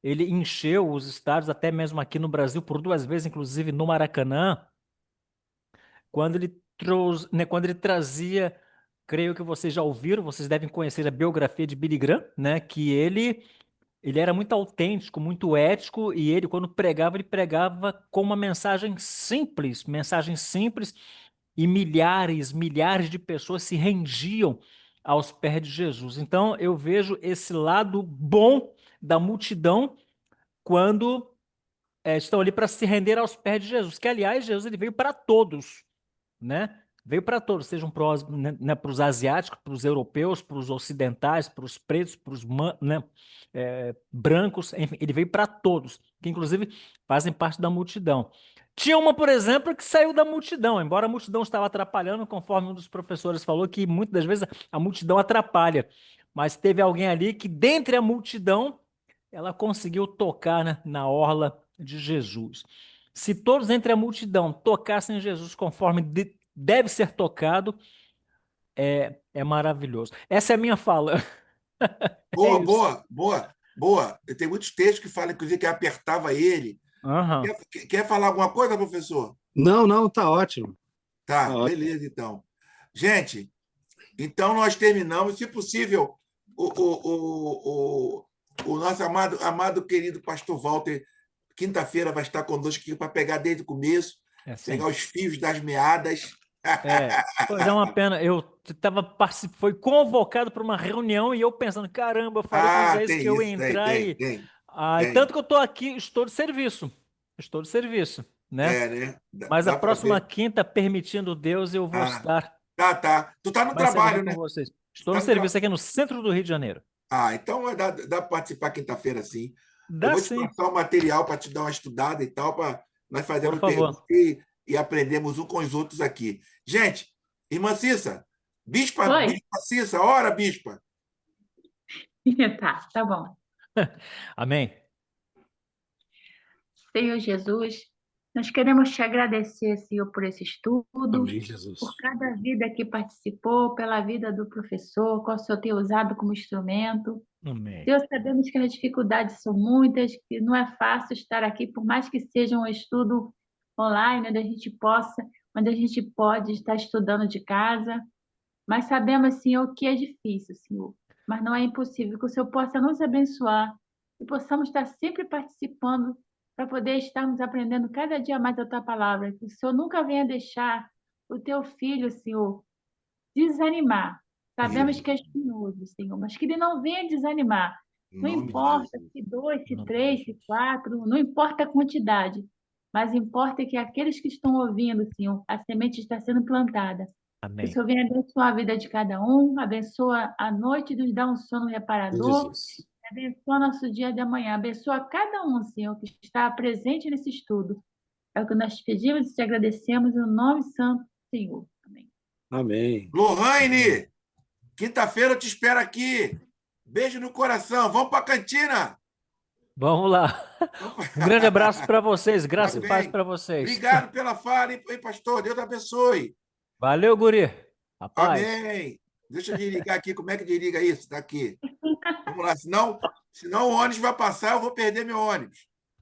ele encheu os estádios, até mesmo aqui no Brasil, por 2 vezes, inclusive no Maracanã, quando ele trazia, creio que vocês já ouviram, vocês devem conhecer a biografia de Billy Graham, né? Que ele era muito autêntico, muito ético, e ele, quando pregava, ele pregava com uma mensagem simples, e milhares de pessoas se rendiam aos pés de Jesus. Então, eu vejo esse lado bom da multidão quando estão ali para se render aos pés de Jesus, que, aliás, Jesus ele veio para todos, né? Veio para todos, sejam para os asiáticos, para os europeus, para os ocidentais, para os pretos, para os brancos, enfim, ele veio para todos, que inclusive fazem parte da multidão. Tinha uma, por exemplo, que saiu da multidão, embora a multidão estava atrapalhando, conforme um dos professores falou, que muitas das vezes a multidão atrapalha, mas teve alguém ali que, dentre a multidão, ela conseguiu tocar, né, na orla de Jesus. Se todos entre a multidão tocassem Jesus conforme deve ser tocado, é maravilhoso. Essa é a minha fala. Boa, isso. boa. Tem muitos textos que falam, inclusive, que apertava ele. Aham. Quer falar alguma coisa, professor? Não, tá ótimo. Tá, Tá ótimo. beleza, então. Gente, então nós terminamos. Se possível, o nosso amado querido pastor Walter, quinta-feira, vai estar conosco aqui para pegar desde o começo, pegar os fios das meadas. Pois é uma pena. Foi convocado para uma reunião e eu pensando, caramba, eu falei com o Isaías que eu ia entrar tem. Tanto que eu estou aqui, estou de serviço. Estou de serviço, né? Né? Mas a Dá pra próxima ver. quinta, permitindo Deus, eu vou estar Tá. Tu tá no mais trabalho, servindo né? com vocês. Estou no serviço aqui no centro do Rio de Janeiro. Então dá para participar quinta-feira, sim. Eu Dá vou te sim. passar o material para te dar uma estudada e tal, para nós fazermos Por favor. perguntas e aprendemos uns com os outros aqui. Gente, irmã Cissa, bispa Cissa, ora, bispa. Tá bom. Amém. Senhor Jesus, nós queremos te agradecer, Senhor, por esse estudo, Amém, Jesus. por cada vida que participou, pela vida do professor, qual o Senhor tem usado como instrumento. Amém. Deus, sabemos que as dificuldades são muitas, que não é fácil estar aqui, por mais que seja um estudo online, onde a gente pode estar estudando de casa, mas sabemos, Senhor, que é difícil, Senhor, mas não é impossível, que o Senhor possa nos abençoar e possamos estar sempre participando para poder estarmos aprendendo cada dia mais a Tua palavra, que o Senhor nunca venha deixar o Teu filho, Senhor, desanimar. Sabemos que é espinhoso, Senhor, mas que ele não venha desanimar. Não importa se 2, se 3, se 4, não importa a quantidade, mas importa que aqueles que estão ouvindo, Senhor, a semente está sendo plantada. Que o Amém. Senhor venha abençoar a vida de cada um, abençoa a noite, nos dá um sono Em reparador, Jesus. abençoa nosso dia de amanhã, abençoa cada um, Senhor, que está presente nesse estudo. É o que nós pedimos e te agradecemos no nome santo do Senhor. Amém. Amém. Lohane, quinta-feira eu te espero aqui. Beijo no coração. Vamos para a cantina. Vamos lá. Um grande abraço para vocês, graça Tá e paz bem. para vocês. Obrigado pela fala, hein, pastor? Deus abençoe. Valeu, guri. Rapaz. Amém. Deixa eu desligar aqui. Como é que desliga isso? Está aqui. Vamos lá. Senão o ônibus vai passar, eu vou perder meu ônibus.